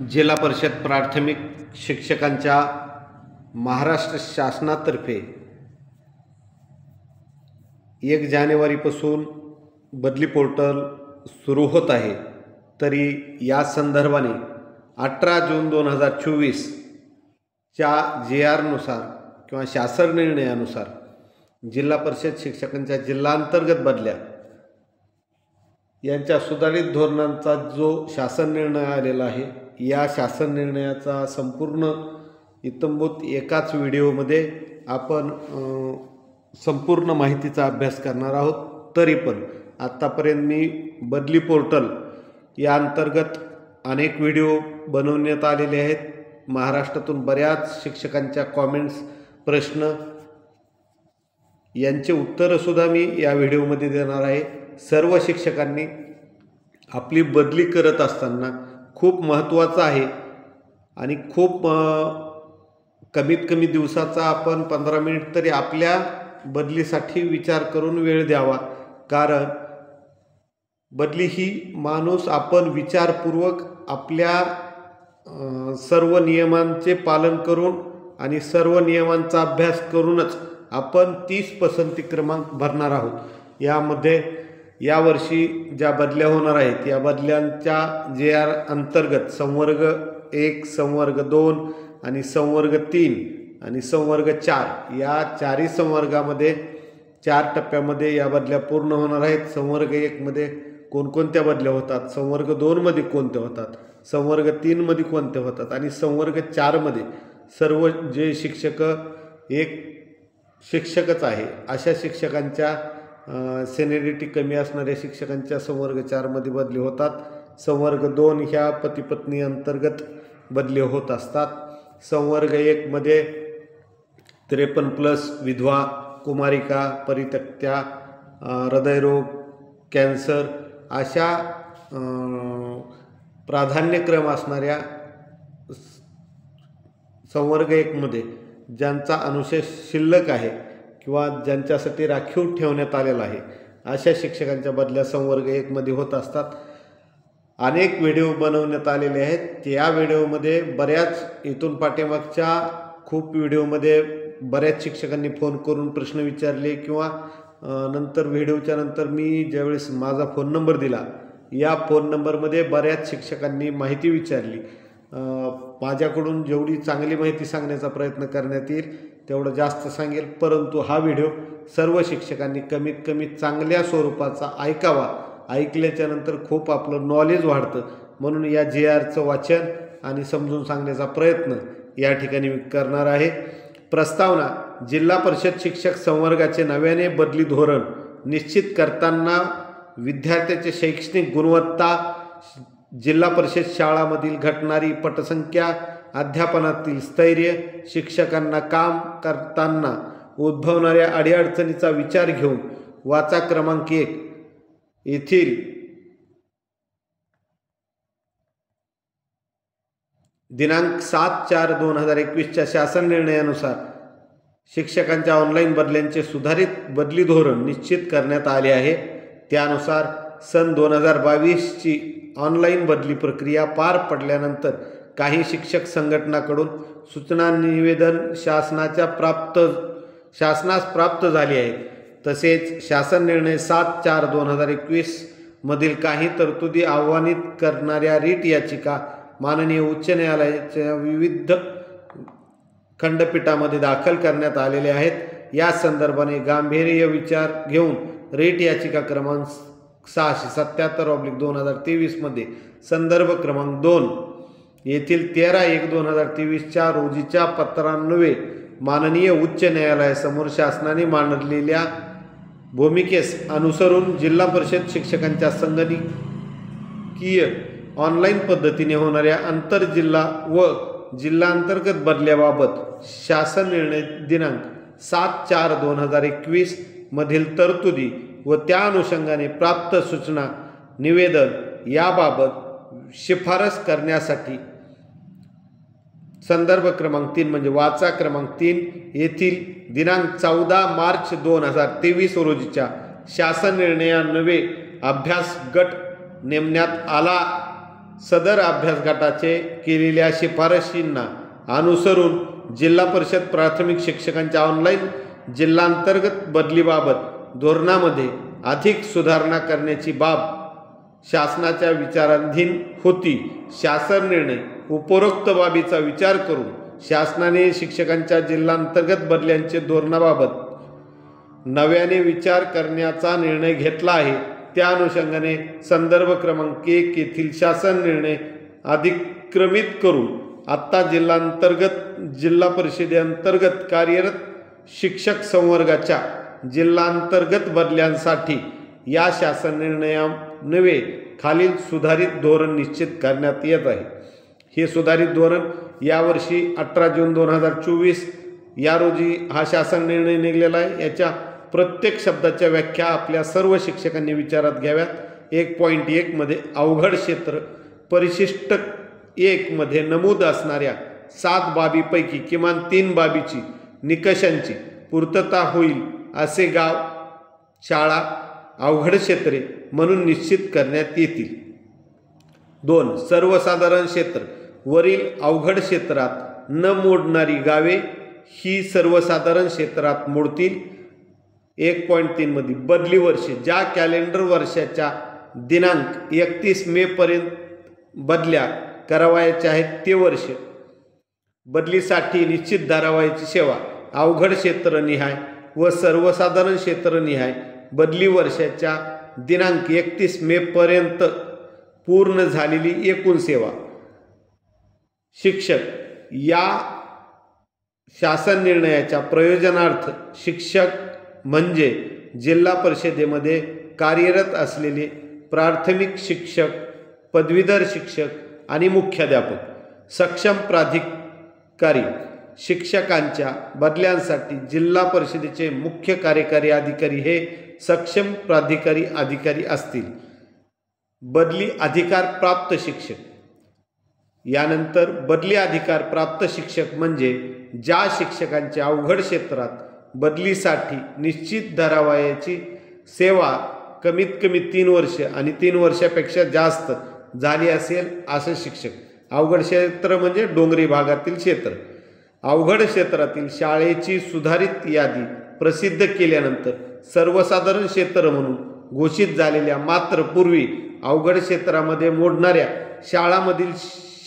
जिल्हा परिषद प्राथमिक शिक्षकांच्या महाराष्ट्र शासनातर्फे 1 जानेवारीपासून बदली पोर्टल सुरू होत आहे। तरी या संदर्भाने 18 जून 2024 च्या JR किंवा शासन निर्णयानुसार जिल्हा परिषद शिक्षकांच्या जिल्हांतर्गत बदल्या यांच्या सुधारित धोरणांचा जो शासन निर्णय आलेला आहे, या शासन निर्णयाचा संपूर्ण इत्थंभूत एकाच व्हिडिओमध्ये आपण संपूर्ण माहितीचा अभ्यास करणार आहोत। तरी पण आत्तापर्यंत मी बदली पोर्टल या अंतर्गत अनेक व्हिडिओ बनवण्यात आलेले आहेत। महाराष्ट्रातून बऱ्याच शिक्षकांच्या कॉमेंट्स, प्रश्न यांचे उत्तरंसुद्धा मी या व्हिडिओमध्ये देणार आहे। सर्व शिक्षकांनी आपली बदली करत असताना खूप महत्त्वाचं आहे आणि खूप कमीत कमी दिवसाचा आपण 15 मिनिट तरी आपल्या बदलीसाठी विचार करून वेळ द्यावा। कारण बदली ही माणूस आपण विचारपूर्वक आपल्या सर्व नियमांचे पालन करून आणि सर्व नियमांचा अभ्यास करूनच आपण 30 पसंती क्रमांक भरणार आहोत। यामध्ये यावर्षी ज्या बदल्या होणार आहेत, या बदल्यांच्या JR अंतर्गत संवर्ग 1, संवर्ग 2 आणि संवर्ग 3 आणि संवर्ग 4 या चारही संवर्गामध्ये 4 टप्प्यामध्ये या बदल्या पूर्ण होणार आहेत। संवर्ग 1 मध्ये कोणकोणत्या बदल्या होतात, संवर्ग 2 मध्ये कोणत्या होतात, संवर्ग 3 मध्ये कोणत्या होतात आणि संवर्ग 4 मध्ये सर्व जे शिक्षक एक शिक्षकच आहे अशा शिक्षकांच्या सेनिरिटी कमी असणाऱ्या शिक्षकांच्या संवर्ग 4 मध्ये बदली होतात। संवर्ग 2 ह्या पती पत्नी अंतर्गत बदली होत असतात। संवर्ग 1 मध्ये 53+ विधवा, कुमारिका, परित्यक्त्या, हृदयरोग, कॅन्सर अशा प्राधान्यक्रम असणाऱ्या संवर्ग 1 मध्ये ज्यांचा अनुशेष शिल्लक आहे किंवा ज्यांच्यासाठी राखीव ठेवण्यात आलेला आहे, अशा शिक्षकांच्या बदल्या संवर्ग 1 मध्ये होत असतात। अनेक व्हिडिओ बनवण्यात आलेले आहेत। त्या व्हिडिओमध्ये बऱ्याच इथून पाठीमागच्या खूप व्हिडिओमध्ये बऱ्याच शिक्षकांनी फोन करून प्रश्न विचारले किंवा नंतर व्हिडिओच्या नंतर मी ज्यावेळेस माझा फोन नंबर दिला, या फोन नंबरमध्ये बऱ्याच शिक्षकांनी माहिती विचारली। माझ्याकडून जेवढी चांगली माहिती सांगण्याचा प्रयत्न करण्यात येईल तेवढं जास्त सांगेल, परंतु हा व्हिडिओ सर्व शिक्षकांनी कमीत कमी चांगल्या स्वरूपाचा ऐकावा। ऐकल्याच्या नंतर खूप आपलं नॉलेज वाढतं, म्हणून या JRचं वाचन आणि समजून सांगण्याचा प्रयत्न या ठिकाणी मी करणार आहे। प्रस्तावना: जिल्हा परिषद शिक्षक संवर्गाचे नव्याने बदली धोरण निश्चित करताना विद्यार्थ्याचे शैक्षणिक गुणवत्ता, जिल्हा परिषद शाळांमधील घटणारी पटसंख्या, अध्यापनातील स्थैर्य, शिक्षकांना काम करताना उद्भवणाऱ्या अडीअडचणीचा विचार घेऊन वाचा क्रमांक 1 येथील दिनांक 7/4/2021 च्या शासन निर्णयानुसार शिक्षकांच्या ऑनलाईन बदल्यांचे सुधारित बदली धोरण निश्चित करण्यात आले आहे। त्यानुसार सन 2022 ची ऑनलाईन बदली प्रक्रिया पार पडल्यानंतर काही शिक्षक संघटनांकडून सूचना निवेदन शासनास प्राप्त झाले आहेत। तसेच शासन निर्णय 7/4/2021 मधील काही तरतुदी आव्हानित करणाऱ्या रीट याचिका माननीय उच्च न्यायालयाच्या विविध खंडपीठामध्ये दाखल करण्यात आलेल्या आहेत। या संदर्भाने गांभीर्य विचार घेऊन रीट याचिका क्रमांक 677/2023 मध्ये संदर्भ क्रमांक 2 येथील 13/1/2023 च्या रोजीच्या पत्रान्वये माननीय उच्च न्यायालयासमोर शासनाने मांडलेल्या भूमिकेस अनुसरून जिल्हा परिषद शिक्षकांच्या संगणकीय ऑनलाईन पद्धतीने होणाऱ्या आंतरजिल्हा व जिल्हांतर्गत बदल्याबाबत शासन निर्णय दिनांक 7/4/2021 मधील तरतुदी व त्या अनुषंगाने प्राप्त सूचना निवेदन याबाबत शिफारस करण्यासाठी संदर्भ क्रमांक 3 म्हणजे वाचा क्रमांक 3 येथील दिनांक 14 मार्च 2023 रोजीच्या शासन निर्णयान्वये अभ्यास गट नेमण्यात आला सदर अभ्यास गटाचे केलेल्या शिफारशींना अनुसरून जिल्हा परिषद प्राथमिक शिक्षकांच्या ऑनलाईन जिल्हांतर्गत बदलीबाबत धोरणामध्ये अधिक सुधारणा करण्याची बाब शासनाच्या विचाराधीन होती. शासन निर्णय उपरोक्त बाबीचा विचार करून शासनाने शिक्षकांच्या जिल्हांतर्गत बदल्यांचे धोरणाबाबत नव्याने विचार करण्याचा निर्णय घेतला आहे. त्या अनुषंगाने संदर्भ क्रमांक 1 येथील शासन निर्णय अधिक्रमित करून आत्ता जिल्हा परिषदेअंतर्गत कार्यरत शिक्षक संवर्गाच्या जिल्हांतर्गत बदल्यांसाठी या शासन निर्णयान्वये खालील सुधारित धोरण निश्चित करण्यात येत आहे. हे सुधारित धोरण यावर्षी 18 जून 2024 या रोजी हा शासन निर्णय निघालेला आहे. याच्या प्रत्येक शब्दाच्या व्याख्या आपल्या सर्व शिक्षकांनी विचारात घ्याव्यात. 1.1 मध्ये अवघड क्षेत्र परिशिष्ट 1 मध्ये नमूद असणाऱ्या 7 बाबीपैकी किमान 3 बाबीची निकषांची पूर्तता होईल असे गाव शाळा अवघड क्षेत्रे म्हणून निश्चित करण्यात येतील. 2. सर्वसाधारण क्षेत्र वरील अवघड क्षेत्रात न मोडणारी गावे ही सर्वसाधारण क्षेत्रात मोडतील. 1.3 मध्ये बदली वर्षे ज्या कॅलेंडर वर्षाच्या दिनांक 31 मे पर्यंत बदल्या करावयाच्या आहेत ते वर्ष बदलीसाठी निश्चित धरावयाची सेवा अवघड क्षेत्रनिहाय व सर्वसाधारण क्षेत्रनिहाय बदली वर्षाच्या दिनांक 31 मे पर्यंत पूर्ण झालेली एकूण सेवा. शिक्षक या शासन निर्णयाच्या प्रयोजनार्थ शिक्षक म्हणजे जिल्हा परिषदेमध्ये कार्यरत असलेले प्राथमिक शिक्षक, पदवीधर शिक्षक आणि मुख्याध्यापक. सक्षम प्राधिकारी शिक्षकांच्या बदल्यांसाठी जिल्हा परिषदेचे मुख्य कार्यकारी अधिकारी हे सक्षम प्राधिकारी अधिकारी असतील. बदली अधिकार प्राप्त शिक्षक. यानंतर बदली अधिकार प्राप्त शिक्षक म्हणजे ज्या शिक्षकांच्या अवघड क्षेत्रात बदलीसाठी निश्चित धरावयाची सेवा कमीत कमी 3 वर्ष आणि 3 वर्षापेक्षा जास्त झाली असेल असे शिक्षक. अवघड क्षेत्र म्हणजे डोंगरी भागातील क्षेत्र. अवघड क्षेत्रातील शाळेची सुधारित यादी प्रसिद्ध केल्यानंतर सर्वसाधारण क्षेत्र म्हणून घोषित झालेल्या मात्र पूर्वी अवघड क्षेत्रामध्ये मोडणाऱ्या शाळांमधील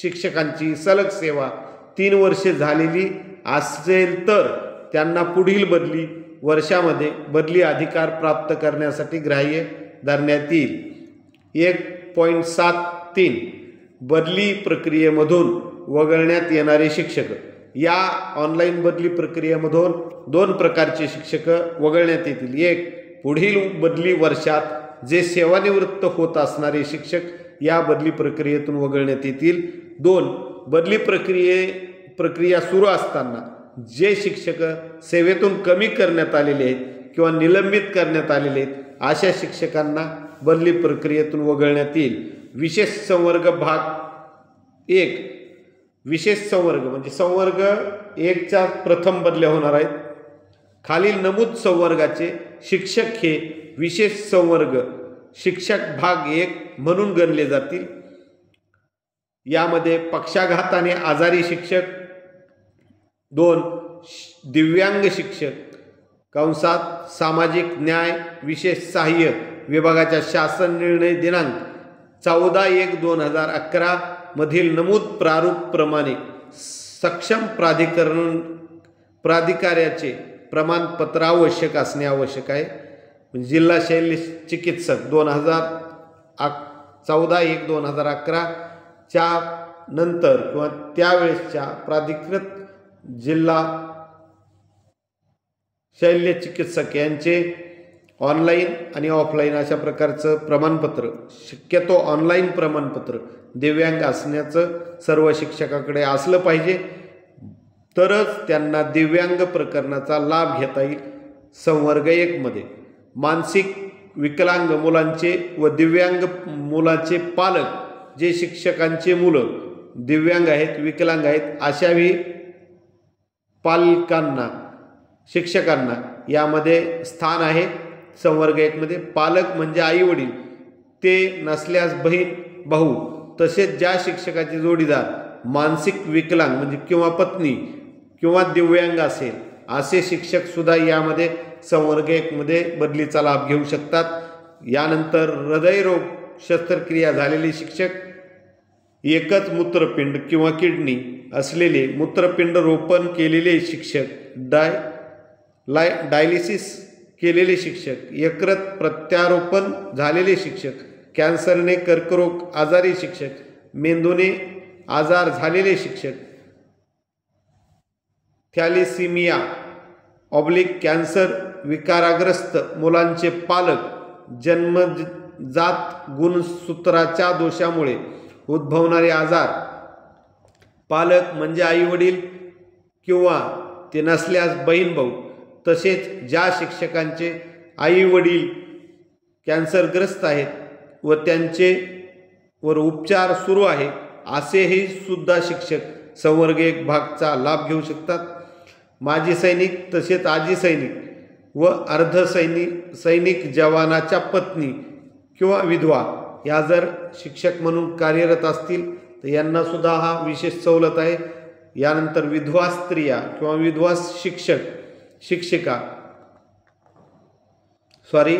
शिक्षकांची सलग सेवा 3 वर्षे झालेली असेल तर त्यांना पुढील बदली वर्षामध्ये बदली अधिकार प्राप्त करण्यासाठी ग्राह्य धरण्यात येईल. 1.73 बदली प्रक्रियेमधून वगळण्यात येणारे शिक्षक. या ऑनलाईन बदली प्रक्रियेमधून 2 प्रकारचे शिक्षक वगळण्यात येतील. 1. पुढील बदली वर्षात जे सेवानिवृत्त होत असणारे शिक्षक या बदली प्रक्रियेतून वगळण्यात येतील. 2. बदली प्रक्रिया सुरू असताना जे शिक्षक सेवेतून कमी करण्यात आलेले आहेत किंवा निलंबित करण्यात आलेले आहेत अशा शिक्षकांना बदली प्रक्रियेतून वगळण्यात येईल. विशेष संवर्ग भाग 1. विशेष संवर्ग म्हणजे संवर्ग 1च्या प्रथम बदल्या होणार आहेत. खालील नमूद संवर्गाचे शिक्षक हे विशेष संवर्ग शिक्षक भाग 1 म्हणून गणले जातील. यामध्ये पक्षाघाताने आजारी शिक्षक, 2. दिव्यांग शिक्षक कंसात सामाजिक न्याय विशेष सहाय्य विभागाच्या शासन निर्णय दिनांक 14/1/2011 मधील नमूद प्रारूपप्रमाणे सक्षम प्राधिकाऱ्याचे प्रमाणपत्र आवश्यक असणे आवश्यक आहे. जिल्हा शल्य चिकित्सक 14/1/2011 च्या नंतर किंवा त्यावेळेसच्या प्राधिकृत जिल्हा शल्य चिकित्सक यांचे ऑनलाईन आणि ऑफलाईन अशा प्रकारचं प्रमाणपत्र, शक्यतो ऑनलाईन प्रमाणपत्र दिव्यांग असण्याचं सर्व शिक्षकाकडे असलं पाहिजे, तरच त्यांना दिव्यांग प्रकरणाचा लाभ घेता येईल. संवर्ग 1 मध्ये मानसिक विकलांग मुलांचे व दिव्यांग मुलाचे पालक जे शिक्षकांचे मुलं दिव्यांग आहेत, विकलांग आहेत अशाही पालकांना शिक्षकांना यामध्ये स्थान आहे. संवर्ग 1 मध्ये पालक म्हणजे आई वडील, ते नसल्यास बहीण भाऊ तसेच ज्या शिक्षकाचे जोडीदार मानसिक विकलांग म्हणजे किंवा पत्नी किंवा दिव्यांग असेल असे शिक्षक सुद्धा यामध्ये संवर्ग 1 मध्ये बदलीचा लाभ घेऊ शकतात. यानंतर हृदयरोग शस्त्रक्रिया झालेले शिक्षक, एकच मूत्रपिंड किंवा किडनी असलेले, मूत्रपिंड रोपण केलेले शिक्षक, डायलिसिस केलेले शिक्षक, यकृत प्रत्यारोपण झालेले शिक्षक, कॅन्सरने कर्करोग आजारी शिक्षक, मेंदूने आजार झालेले शिक्षक, थॅलेसिमिया कॅन्सर विकाराग्रस्त मुलांचे पालक, जन्मजात गुणसूत्राच्या दोषामुळे उद्भवणारे आजार, पालक म्हणजे आईवडील किंवा ते नसल्यास बहीण भाऊ, तसेच ज्या शिक्षकांचे आईवडील कॅन्सरग्रस्त आहेत व त्यांचे वर उपचार सुरू आहे असेही सुद्धा शिक्षक संवर्ग 1 भागचा लाभ घेऊ शकतात. माजी सैनिक तसेच आजी सैनिक व सैनिक जवानाच्या पत्नी किंवा विधवा या जर शिक्षक म्हणून कार्यरत असतील तर यांना सुद्धा हा विशेष सवलत आहे. यानंतर विधवा स्त्रिया किंवा विधवा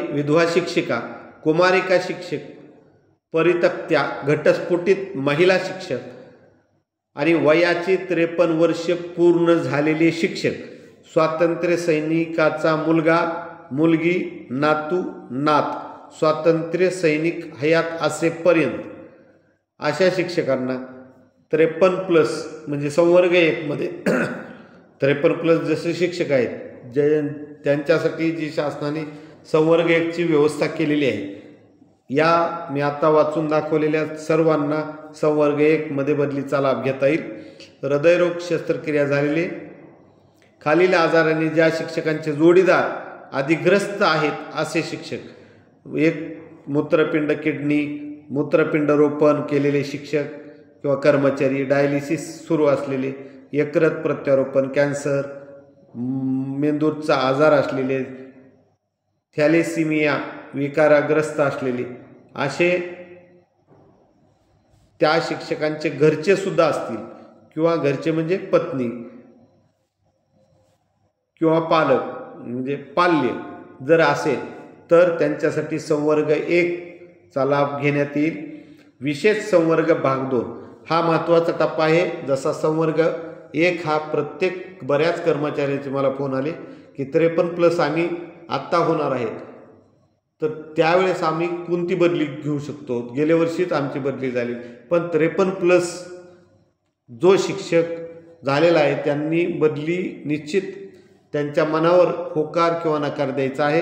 विधवा शिक्षिका, कुमारिका शिक्षक, परितक्त्या, घटस्फोटित महिला शिक्षक आणि वयाची 53 वर्ष पूर्ण झालेले शिक्षक, स्वातंत्र्य सैनिकाचा मुलगा, मुलगी, नातू, नात, स्वातंत्र्य सैनिक हयात असेपर्यंत अशा शिक्षकांना 53+ म्हणजे संवर्ग 1 मध्ये 53+ जसे शिक्षक आहेत त्यांच्यासाठी जी शासनाने संवर्ग 1 ची व्यवस्था केलेली आहे, या मी आता वाचून दाखवलेल्या सर्वांना संवर्ग 1 मध्ये बदलीचा लाभ घेता येईल. हृदयरोग शस्त्रक्रिया झालेले, खालील आजाराने ज्या शिक्षकांचे जोडीदार अधिग्रस्त आहेत असे शिक्षक, एक मूत्रपिंड किडनी, मूत्रपिंड रोपण केलेले शिक्षक किंवा कर्मचारी, डायलिसिस सुरू असलेले, यकृत प्रत्यारोपण, कॅन्सर, मेंदूचा आजार असलेले, थॅलेसिमिया विकाराग्रस्त असलेले असे त्या शिक्षकांचे घरचे सुद्धा असतील किंवा घरचे म्हणजे पत्नी किंवा पालक म्हणजे पाल्य जर असेल तर त्यांच्यासाठी संवर्ग 1 चा लाभ घेण्यात येईल. विशेष संवर्ग भाग 2 हा महत्त्वाचा टप्पा आहे. जसा संवर्ग 1 हा प्रत्येक बऱ्याच कर्मचाऱ्याचे मला फोन आले की 53+ आम्ही आत्ता होणार आहेत, तर त्यावेळेस आम्ही कोणती बदली घेऊ शकतो. गेल्या वर्षीच आमची बदली झाली, पण 53+ जो शिक्षक झालेला आहे त्यांनी बदली निश्चित त्यांच्या मनावर होकार किंवा नकार द्यायचा आहे.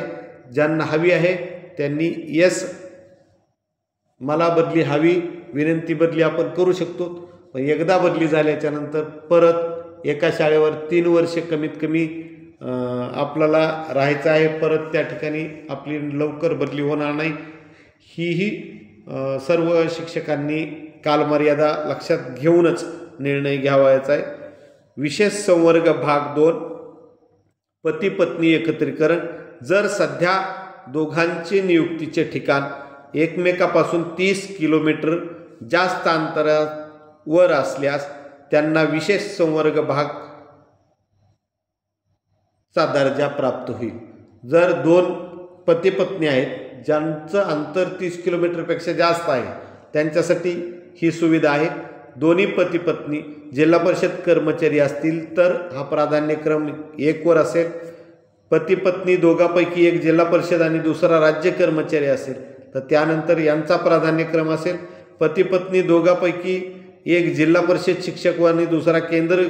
ज्यांना हवी आहे त्यांनी यस मला बदली हवी, विनंती बदली आपण करू शकतो. पण एकदा बदली झाल्याच्या नंतर परत एका शाळेवर 3 वर्षे कमीत कमी आपल्याला राहायचं आहे, परत त्या ठिकाणी आपली लवकर बदली होणार नाही. ही सर्व शिक्षकांनी कालमर्यादा लक्षात घेऊनच निर्णय घ्यावायचा आहे. विशेष संवर्ग भाग 2 पती पत्नी एकत्रीकरण. जर सध्या दोघांचे नियुक्तीचे ठिकाण एकमेकापासून 30 किलोमीटर जास्त अंतरावर असल्यास त्यांना विशेष संवर्ग भाग चा दर्जा प्राप्त होईल. जर 2 पती पत्नी आहेत ज्यांचं अंतर 30 किलोमीटरपेक्षा जास्त आहे त्यांच्यासाठी ही सुविधा आहे. दोन्ही पती पत्नी जिल्हा परिषद कर्मचारी असतील तर हा प्राधान्यक्रम 1 वर असेल. पती पत्नी दोघांपैकी एक जिल्हा परिषद आणि दुसरा राज्य कर्मचारी असेल तर त्यानंतर यांचा प्राधान्यक्रम असेल. पती पत्नी दोघांपैकी एक जिल्हा परिषद शिक्षक आणि दुसरा केंद्र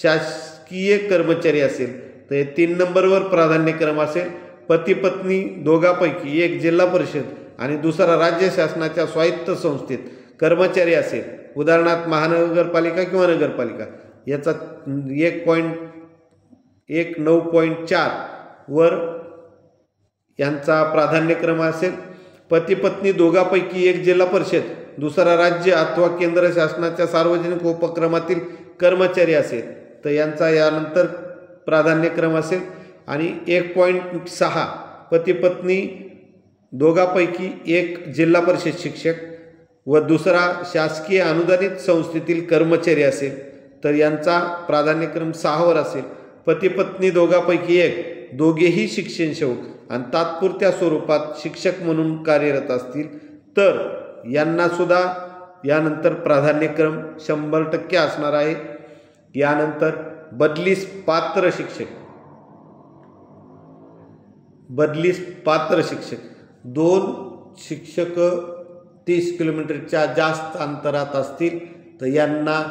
शासकीय कर्मचारी असेल तर हे 3 नंबरवर प्राधान्यक्रम असेल. पती पत्नी दोघांपैकी एक जिल्हा परिषद आणि दुसरा राज्य शासनाच्या स्वायत्त संस्थेत कर्मचारी असेल, उदाहरणार्थ महानगरपालिका किंवा नगरपालिका, याचा 1.9.4 वर यांचा प्राधान्यक्रम असेल. पती पत्नी दोघांपैकी एक जिल्हा परिषद, दुसरा राज्य अथवा केंद्र शासनाच्या सार्वजनिक उपक्रमातील कर्मचारी असेल तर यांचा यानंतर प्राधान्यक्रम असेल. आणि 1.6 पती पत्नी दोघांपैकी एक जिल्हा परिषद शिक्षक व दुसरा शासकीय अनुदानित संस्थेतील कर्मचारी असेल तर यांचा प्राधान्यक्रम 6 वर असेल. पती पत्नी दोघांपैकी एक दोघेही शिक्षण सेवक आणि तात्पुरत्या स्वरूपात शिक्षक म्हणून कार्यरत असतील तर यांना सुद्धा यानंतर प्राधान्यक्रम 100% असणार आहे. यानंतर बदलीस पात्र शिक्षक 2 शिक्षक 30 किलोमीटरच्या जास्त अंतरात असतील तर यांना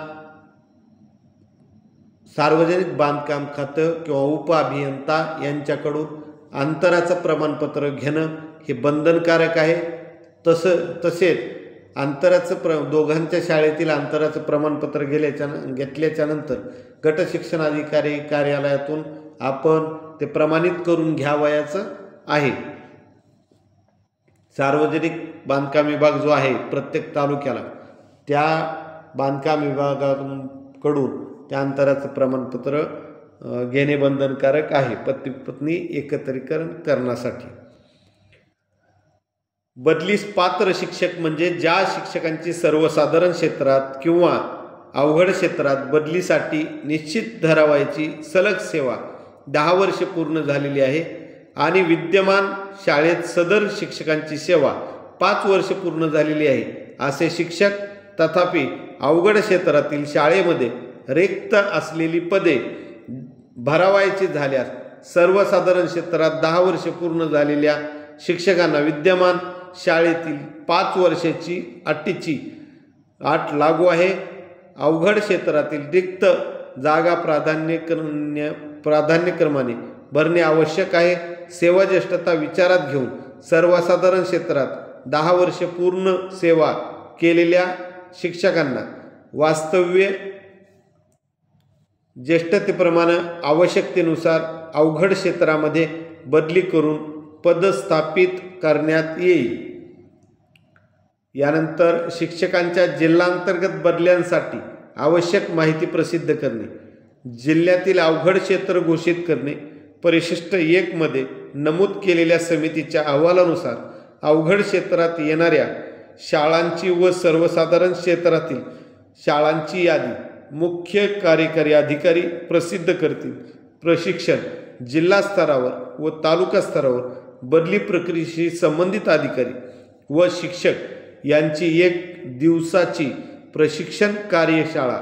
सार्वजनिक बांधकाम खातं किंवा उपअभियंता यांच्याकडून अंतराचं प्रमाणपत्र घेणं हे बंधनकारक आहे. तसेच अंतराचं दोघांच्या शाळेतील अंतराचं प्रमाणपत्र घेतल्याच्या नंतर गट शिक्षण अधिकारी कार्यालयातून आपण ते प्रमाणित करून घ्यावयाचं आहे. सार्वजनिक बांधकाम विभाग जो आहे प्रत्येक तालुक्याला त्या बांधकाम विभागाकडून त्या अंतराचं प्रमाणपत्र घेणे बंधनकारक आहे पती पत्नी एकत्रीकरण करण्यासाठी. बदलीस पात्र शिक्षक म्हणजे ज्या शिक्षकांची सर्वसाधारण क्षेत्रात किंवा अवघड क्षेत्रात बदलीसाठी निश्चित धरावयाची सलग सेवा 10 वर्षे पूर्ण झालेली आहे आणि विद्यमान शाळेत सदर शिक्षकांची सेवा 5 वर्षे पूर्ण झालेली आहे असे शिक्षक. तथापि अवघड क्षेत्रातील शाळेमध्ये रिक्त असलेली पदे भरावायची झाल्यास सर्वसाधारण क्षेत्रात 10 वर्षे पूर्ण झालेल्या शिक्षकांना विद्यमान शाळेतील 5 वर्षाची अटीची अट लागू आहे. अवघड क्षेत्रातील रिक्त जागा प्राधान्यक्रमाने भरणे आवश्यक आहे. सेवा ज्येष्ठता विचारात घेऊन सर्वसाधारण क्षेत्रात 10 वर्षे पूर्ण सेवा केलेल्या शिक्षकांना वास्तव्य ज्येष्ठतेप्रमाणे आवश्यकतेनुसार अवघड क्षेत्रामध्ये बदली करून पदस्थापित करण्यात येईल. यानंतर शिक्षकांच्या जिल्हांतर्गत बदल्यांसाठी आवश्यक माहिती प्रसिद्ध करणे, जिल्ह्यातील अवघड क्षेत्र घोषित करणे. परिशिष्ट 1 मध्ये नमूद केलेल्या समितीच्या अहवालानुसार अवघड क्षेत्रात येणाऱ्या शाळांची व सर्वसाधारण क्षेत्रातील शाळांची यादी मुख्य कार्यकारी अधिकारी प्रसिद्ध करतील. प्रशिक्षण जिल्हा स्तरावर व तालुका स्तरावर बदली प्रक्रियेशी संबंधित अधिकारी व शिक्षक यांची 1 दिवसाची प्रशिक्षण कार्यशाळा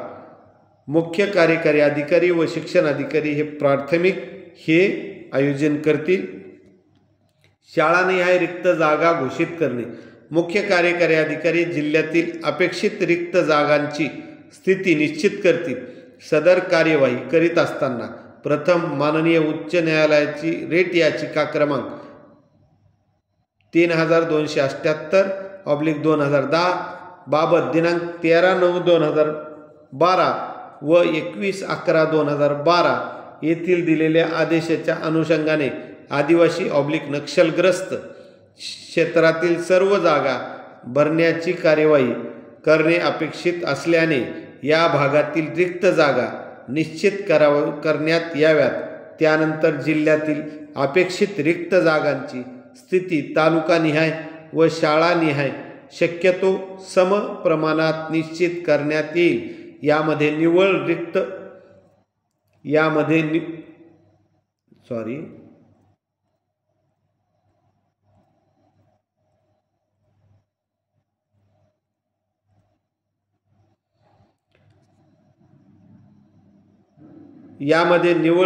मुख्य कार्यकारी अधिकारी व शिक्षण अधिकारी हे प्राथमिक हे आयोजन करतील. शाळानिहाय रिक्त जागा घोषित करणे. मुख्य कार्यकारी अधिकारी जिल्ह्यातील अपेक्षित रिक्त जागांची स्थिती निश्चित करतील. सदर कार्यवाही करीत असताना प्रथम माननीय उच्च न्यायालयाची रेट याचिका क्रमांक 3278/2010 बाबत दिनांक 13/9/2012 व 21/11/2012 येथील दिलेल्या आदेशाच्या अनुषंगाने आदिवासी/नक्षलग्रस्त क्षेत्रातील सर्व जागा भरण्याची कार्यवाही करणे अपेक्षित असल्याने या भागातील रिक्त जागा निश्चित करण्यात याव्यात. त्यानंतर जिल्ह्यातील अपेक्षित रिक्त जागांची स्थिती तालुकानिहाय व शाळानिहाय शक्यतो सम प्रमाणात निश्चित करण्यात येईल. यामध्ये निव्वळ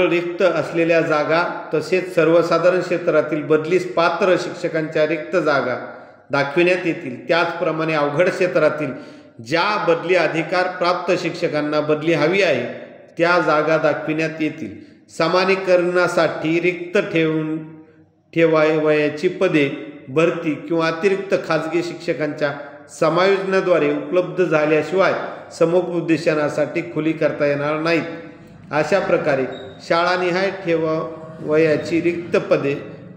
रिक्त असलेल्या जागा तसेच सर्वसाधारण क्षेत्रातील बदलीस पात्र शिक्षकांच्या रिक्त जागा दाखविण्यात येतील. त्याचप्रमाणे अवघड क्षेत्रातील ज्या बदली अधिकार प्राप्त शिक्षकांना बदली हवी आहे त्या जागा दाखविण्यात येतील. समानीकरणासाठी रिक्त ठेवावयाची पदे भरती किंवा अतिरिक्त खाजगी शिक्षकांच्या समायोजनाद्वारे उपलब्ध झाल्याशिवाय समुपदेशनासाठी खुली करता येणार नाहीत. अशा प्रकारे शाळानिहाय ठेवावयाची रिक्त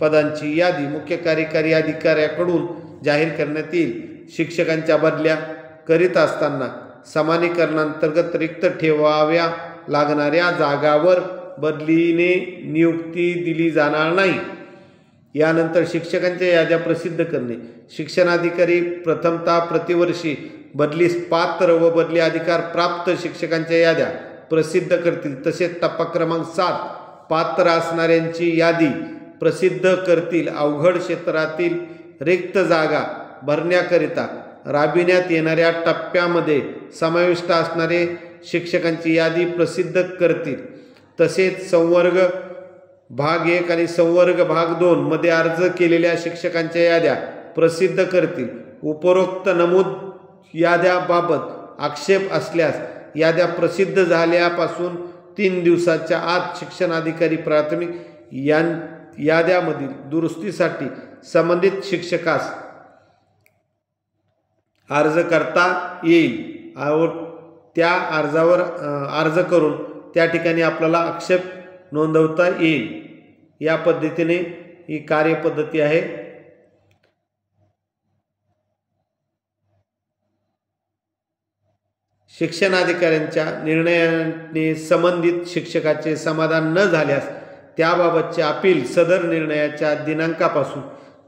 पदांची यादी मुख्य कार्यकारी अधिकाऱ्याकडून जाहीर करण्यात येईल. शिक्षकांच्या बदल्या करीत असताना समानीकरणांतर्गत रिक्त ठेवाव्या लागणाऱ्या जागावर बदलीने नियुक्ती दिली जाणार नाही. यानंतर शिक्षकांच्या याद्या प्रसिद्ध करणे. शिक्षणाधिकारी प्रथमतः प्रतिवर्षी बदलीस पात्र व बदली अधिकार प्राप्त शिक्षकांच्या याद्या प्रसिद्ध करतील. तसेच टप्पा क्रमांक 7 पात्र असणाऱ्यांची यादी प्रसिद्ध करतील. अवघड क्षेत्रातील रिक्त जागा भरण्याकरिता राबविण्यात येणाऱ्या टप्प्यामध्ये समाविष्ट असणारे शिक्षकांची यादी प्रसिद्ध करतील. तसेच संवर्ग भाग 1 आणि संवर्ग भाग 2 मध्ये अर्ज केलेल्या शिक्षकांच्या याद्या प्रसिद्ध करतील. उपरोक्त नमूद याद्याबाबत आक्षेप असल्यास याद्या प्रसिद्ध झाल्यापासून 3 दिवसाच्या आत शिक्षणाधिकारी प्राथमिक याद्यामधील दुरुस्तीसाठी संबंधित शिक्षकास अर्ज करता येईल. त्या अर्जावर अर्ज करून त्या ठिकाणी आपल्याला आक्षेप नोंदवता येईल. या पद्धतीने ही कार्यपद्धती आहे. शिक्षणाधिकाऱ्यांच्या निर्णयाने संबंधित शिक्षकाचे समाधान न झाल्यास त्याबाबतचे अपील सदर निर्णयाच्या दिनांकापासून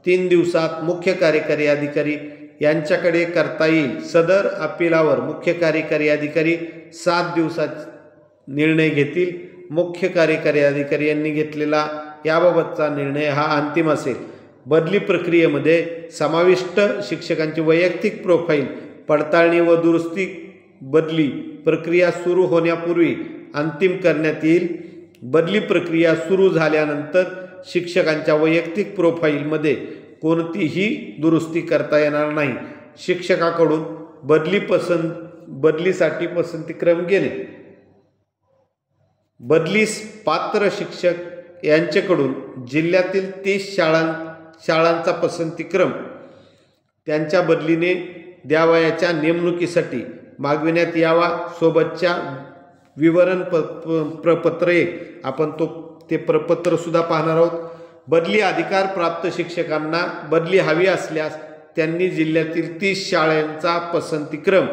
3 दिवसात मुख्य कार्यकारी अधिकारी यांच्याकडे करता येईल. सदर अपीलावर मुख्य कार्यकारी अधिकारी 7 दिवसात निर्णय घेतील. मुख्य कार्यकारी अधिकारी यांनी घेतलेला याबाबतचा निर्णय हा अंतिम असेल. बदली प्रक्रियेमध्ये समाविष्ट शिक्षकांची वैयक्तिक प्रोफाईल पडताळणी व दुरुस्ती बदली प्रक्रिया सुरू होण्यापूर्वी अंतिम करण्यात येईल. बदली प्रक्रिया सुरू झाल्यानंतर शिक्षकांच्या वैयक्तिक प्रोफाईलमध्ये कोणतीही दुरुस्ती करता येणार नाही. शिक्षकाकडून बदलीसाठी पसंतीक्रम घेणे. बदलीस पात्र शिक्षक यांच्याकडून जिल्ह्यातील 30 शाळांचा पसंतीक्रम त्यांच्या बदलीने द्यावयाच्या नेमणुकीसाठी मागविण्यात यावा. सोबतच्या विवरण प्रपत्र आपण ते प्रपत्रसुद्धा पाहणार आहोत. बदली अधिकार प्राप्त शिक्षकांना बदली हवी असल्यास त्यांनी जिल्ह्यातील 30 शाळांचा पसंतीक्रम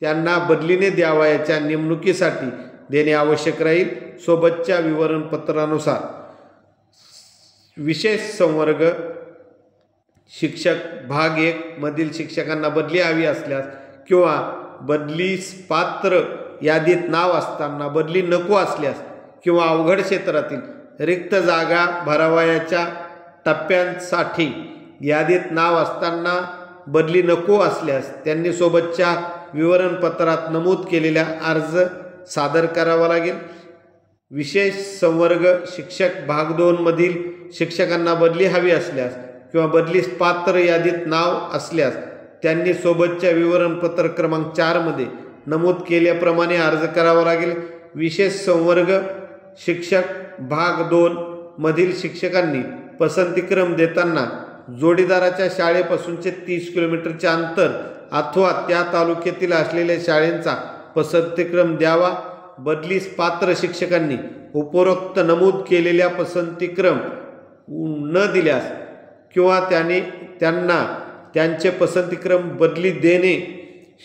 त्यांना बदलीने द्यावयाच्या नेमणुकीसाठी देणे आवश्यक राहील. सोबतच्या विवरणपत्रानुसार विशेष संवर्ग शिक्षक भाग 1 मधील शिक्षकांना बदली हवी असल्यास किंवा बदलीस पात्र यादीत नाव असताना बदली नको असल्यास किंवा अवघड क्षेत्रातील रिक्त जागा भरावयाच्या टप्प्यांसाठी यादीत नाव असताना बदली नको असल्यास त्यांनी सोबतच्या विवरणपत्रात नमूद केलेला अर्ज सादर करावा लागेल. विशेष संवर्ग शिक्षक भाग 2 मधील शिक्षकांना बदली हवी असल्यास किंवा बदलीस पात्र यादीत नाव असल्यास त्यांनी सोबतच्या विवरणपत्र क्रमांक 4 मध्ये नमूद केल्याप्रमाणे अर्ज करावा लागेल. विशेष संवर्ग शिक्षक भाग 2 मधील शिक्षकांनी पसंतीक्रम देताना जोडीदाराच्या शाळेपासूनचे 30 किलोमीटरचे अंतर अथवा त्या तालुक्यातील असलेल्या शाळेंचा पसंतीक्रम द्यावा. बदलीस पात्र शिक्षकांनी उपरोक्त नमूद केलेल्या पसंतीक्रम न दिल्यास किंवा त्यांना त्यांचे पसंतीक्रम बदली देणे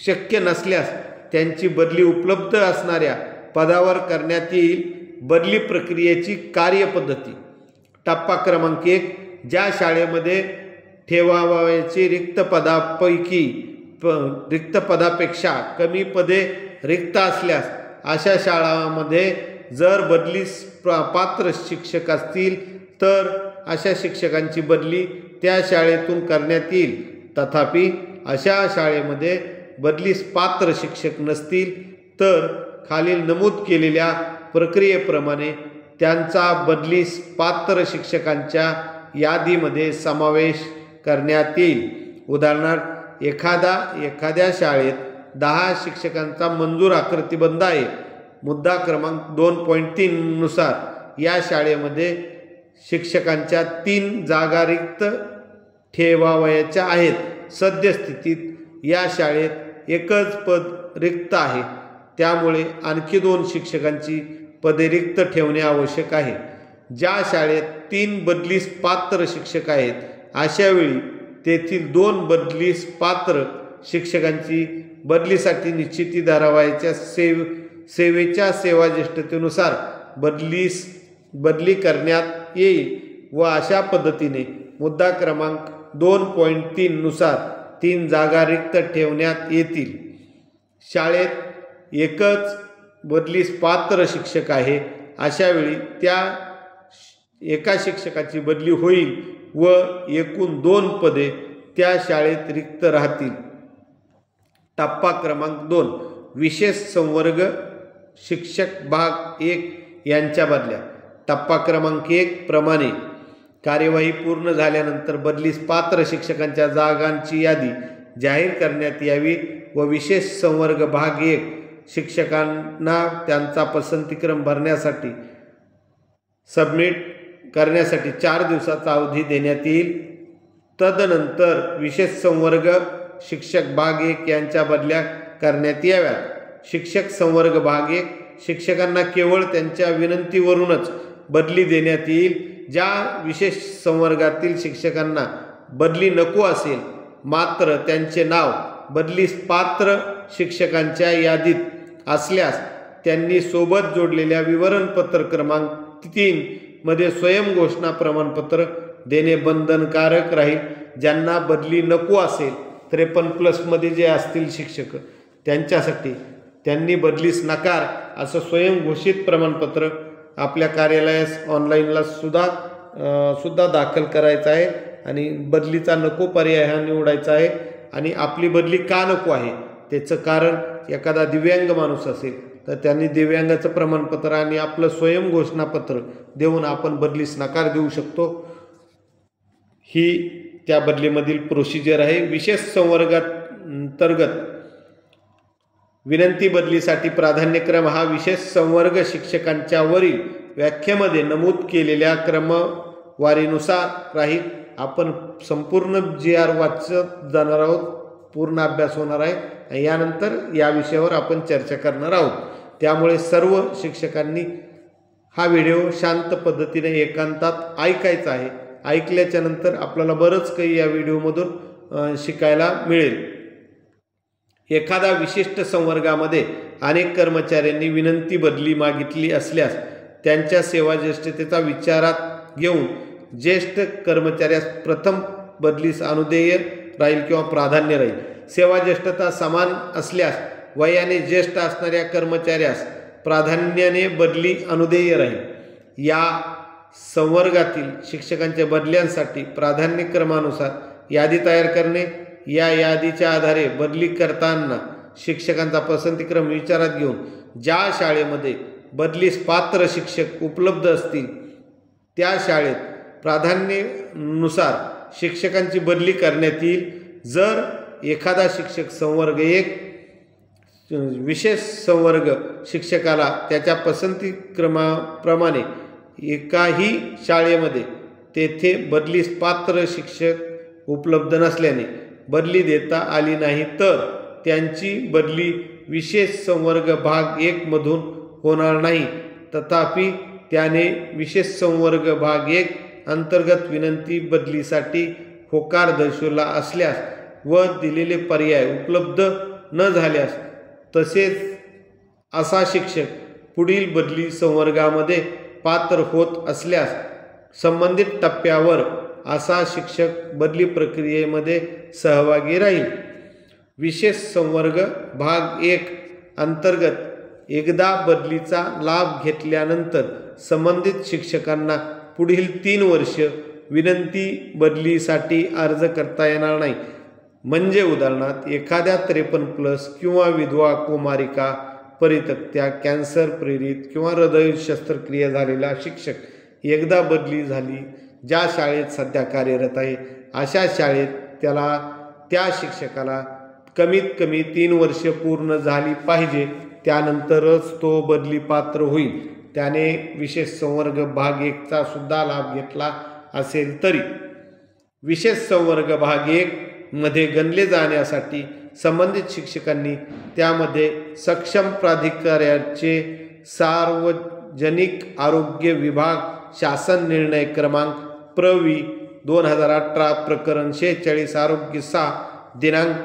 शक्य नसल्यास त्यांची बदली उपलब्ध असणाऱ्या पदावर करण्यात येईल. बदली प्रक्रियेची कार्यपद्धती. टप्पा क्रमांक 1 ज्या शाळेमध्ये ठेवावयाची रिक्त पदापेक्षा कमी पदे रिक्त असल्यास अशा शाळांमध्ये जर बदलीस पात्र शिक्षक असतील तर अशा शिक्षकांची बदली त्या शाळेतून करण्यात येईल. तथापि अशा शाळेमध्ये बदलीस पात्र शिक्षक नसतील तर खालील नमूद केलेल्या प्रक्रियेप्रमाणे त्यांचा बदलीस पात्र शिक्षकांच्या यादीमध्ये समावेश करण्यात येईल. उदाहरणार्थ एखाद्या शाळेत 10 शिक्षकांचा मंजूर आकृतिबंध आहे. मुद्दा क्रमांक 2.3 नुसार या शाळेमध्ये शिक्षकांच्या 3 जागा रिक्त ठेवावयाच्या आहेत. सद्यस्थितीत या शाळेत एकच पद रिक्त आहे. त्यामुळे आणखी 2 शिक्षकांची पदे रिक्त ठेवणे आवश्यक आहे. ज्या शाळेत 3 बदलीस पात्र शिक्षक आहेत अशावेळी तेथील 2 बदलीस पात्र शिक्षकांची बदलीसाठी निश्चिती धरावयाच्या सेवेच्या सेवाज्येष्ठतेनुसार बदली करण्यात येईल. व अशा पद्धतीने मुद्दा क्रमांक 2.3 नुसार 3 जागा रिक्त ठेवण्यात येतील. शाळेत एकच बदलीस पात्र शिक्षक आहे, अशावेळी त्या एका शिक्षकाची बदली होईल व एकूण 2 पदे त्या शाळेत रिक्त राहतील. टप्पा क्रमांक 2 विशेष संवर्ग शिक्षक भाग 1 यांच्या बदल्या. टप्पा क्रमांक 1 प्रमाणे कार्यवाही पूर्ण झाल्यानंतर बदलीस पात्र शिक्षकांच्या जागांची यादी जाहीर करण्यात यावी व विशेष संवर्ग भाग 1 शिक्षकांना त्यांचा पसंतीक्रम भरण्यासाठी सबमिट करण्यासाठी 4 दिवसाचा अवधी देण्यात येईल. तदनंतर विशेष संवर्ग शिक्षक भाग 1 यांच्या बदल्या करण्यात याव्यात. शिक्षक संवर्ग भाग 1 शिक्षकांना केवळ त्यांच्या विनंतीवरूनच बदली देण्यात येईल. ज्या विशेष संवर्गातील शिक्षकांना बदली नको असेल मात्र त्यांचे नाव बदलीस पात्र शिक्षकांच्या यादीत असल्यास त्यांनी सोबत जोडलेल्या विवरणपत्र क्रमांक 3 मध्ये स्वयंघोषणा प्रमाणपत्र देणे बंधनकारक राहील. ज्यांना बदली नको असेल 53+ मध्ये जे असतील शिक्षक त्यांच्यासाठी त्यांनी बदलीस नकार असं स्वयंघोषित प्रमाणपत्र आपल्या कार्यालयास ऑनलाईनला सुद्धा दाखल करायचं आहे आणि बदलीचा नको पर्याय हा निवडायचा आहे. आणि आपली बदली का नको आहे त्याचं कारण एखादा दिव्यांग माणूस असेल तर त्यांनी दिव्यांगाचं प्रमाणपत्र आणि आपलं स्वयंघोषणापत्र देऊन आपण बदलीस नकार देऊ शकतो. ही त्या बदलीमधील प्रोसिजर आहे. विशेष संवर्गांतर्गत विनंती बदलीसाठी प्राधान्यक्रम हा विशेष संवर्ग शिक्षकांच्या वरील व्याख्येमध्ये नमूद केलेल्या क्रमवारीनुसार राहील. आपण संपूर्ण GR वाचत जाणार आहोत. पूर्ण अभ्यास होणार आहे. यानंतर या विषयावर आपण चर्चा करणार आहोत. त्यामुळे सर्व शिक्षकांनी हा व्हिडिओ शांत पद्धतीने एकांतात ऐकायचा आहे. ऐकल्याच्या नंतर आपल्याला बरंच काही या व्हिडिओमधून शिकायला मिळेल. एखादा विशिष्ट संवर्गामध्ये अनेक कर्मचाऱ्यांनी विनंती बदली मागितली असल्यास त्यांच्या सेवाज्येष्ठतेचा विचारात घेऊन ज्येष्ठ कर्मचाऱ्यास प्रथम बदलीस अनुदेय राहील किंवा प्राधान्य राहील. सेवाज्येष्ठता समान असल्यास वयाने ज्येष्ठ असणाऱ्या कर्मचाऱ्यास प्राधान्याने बदली अनुदेय राहील. या संवर्गातील शिक्षकांच्या बदल्यांसाठी प्राधान्यक्रमानुसार यादी तयार करणे. या यादीच्या आधारे बदली करताना शिक्षकांचा पसंतीक्रम विचारात घेऊन ज्या शाळेमध्ये बदलीस पात्र शिक्षक उपलब्ध असतील त्या शाळेत प्राधान्यानुसार शिक्षकांची बदली करण्यात येईल. जर एखादा शिक्षक संवर्ग 1 विशेष संवर्ग शिक्षकाला त्याच्या पसंतीक्रमाप्रमाणे एकाही शाळेमध्ये तेथे बदलीस पात्र शिक्षक उपलब्ध नसल्याने बदली देता आली नाही तर त्यांची बदली विशेष संवर्ग भाग 1 मधून होणार नाही. तथापि त्याने विशेष संवर्ग भाग 1 अंतर्गत विनंती बदलीसाठी होकार दर्शवला असल्यास व दिलेले पर्याय उपलब्ध न झाल्यास तसेच असा शिक्षक पुढील बदली संवर्गामध्ये पात्र होत असल्यास संबंधित टप्प्यावर असा शिक्षक बदली प्रक्रियेमध्ये सहभागी राहील. विशेष संवर्ग भाग 1 अंतर्गत एकदा बदलीचा लाभ घेतल्यानंतर संबंधित शिक्षकांना पुढील 3 वर्ष विनंती बदलीसाठी अर्ज करता येणार नाही. म्हणजे उदाहरणार्थ एखाद्या 53+ किंवा विधवा, कुमारिका, परित्यक्त्या, कॅन्सर प्रेरित किंवा हृदय शस्त्रक्रिया झालेला शिक्षक एकदा बदली झाली ज्या शाळेत सध्या कार्यरत आहे अशा शाळेत त्या शिक्षकाला कमीत कमी 3 वर्ष पूर्ण झाली पाहिजे. त्यानंतरच तो बदली पात्र होईल. त्याने विशेष संवर्ग भाग 1 चा सुद्धा लाभ घेतला असेल तरी. विशेष संवर्ग भाग 1 मध्ये गणले जाण्यासाठी संबंधित शिक्षकांनी त्यामध्ये सक्षम प्राधिकाऱ्याचे सार्वजनिक आरोग्य विभाग शासन निर्णय क्रमांक प्रवि 2018 प्रकरण 46 आरोग्य 6 दिनांक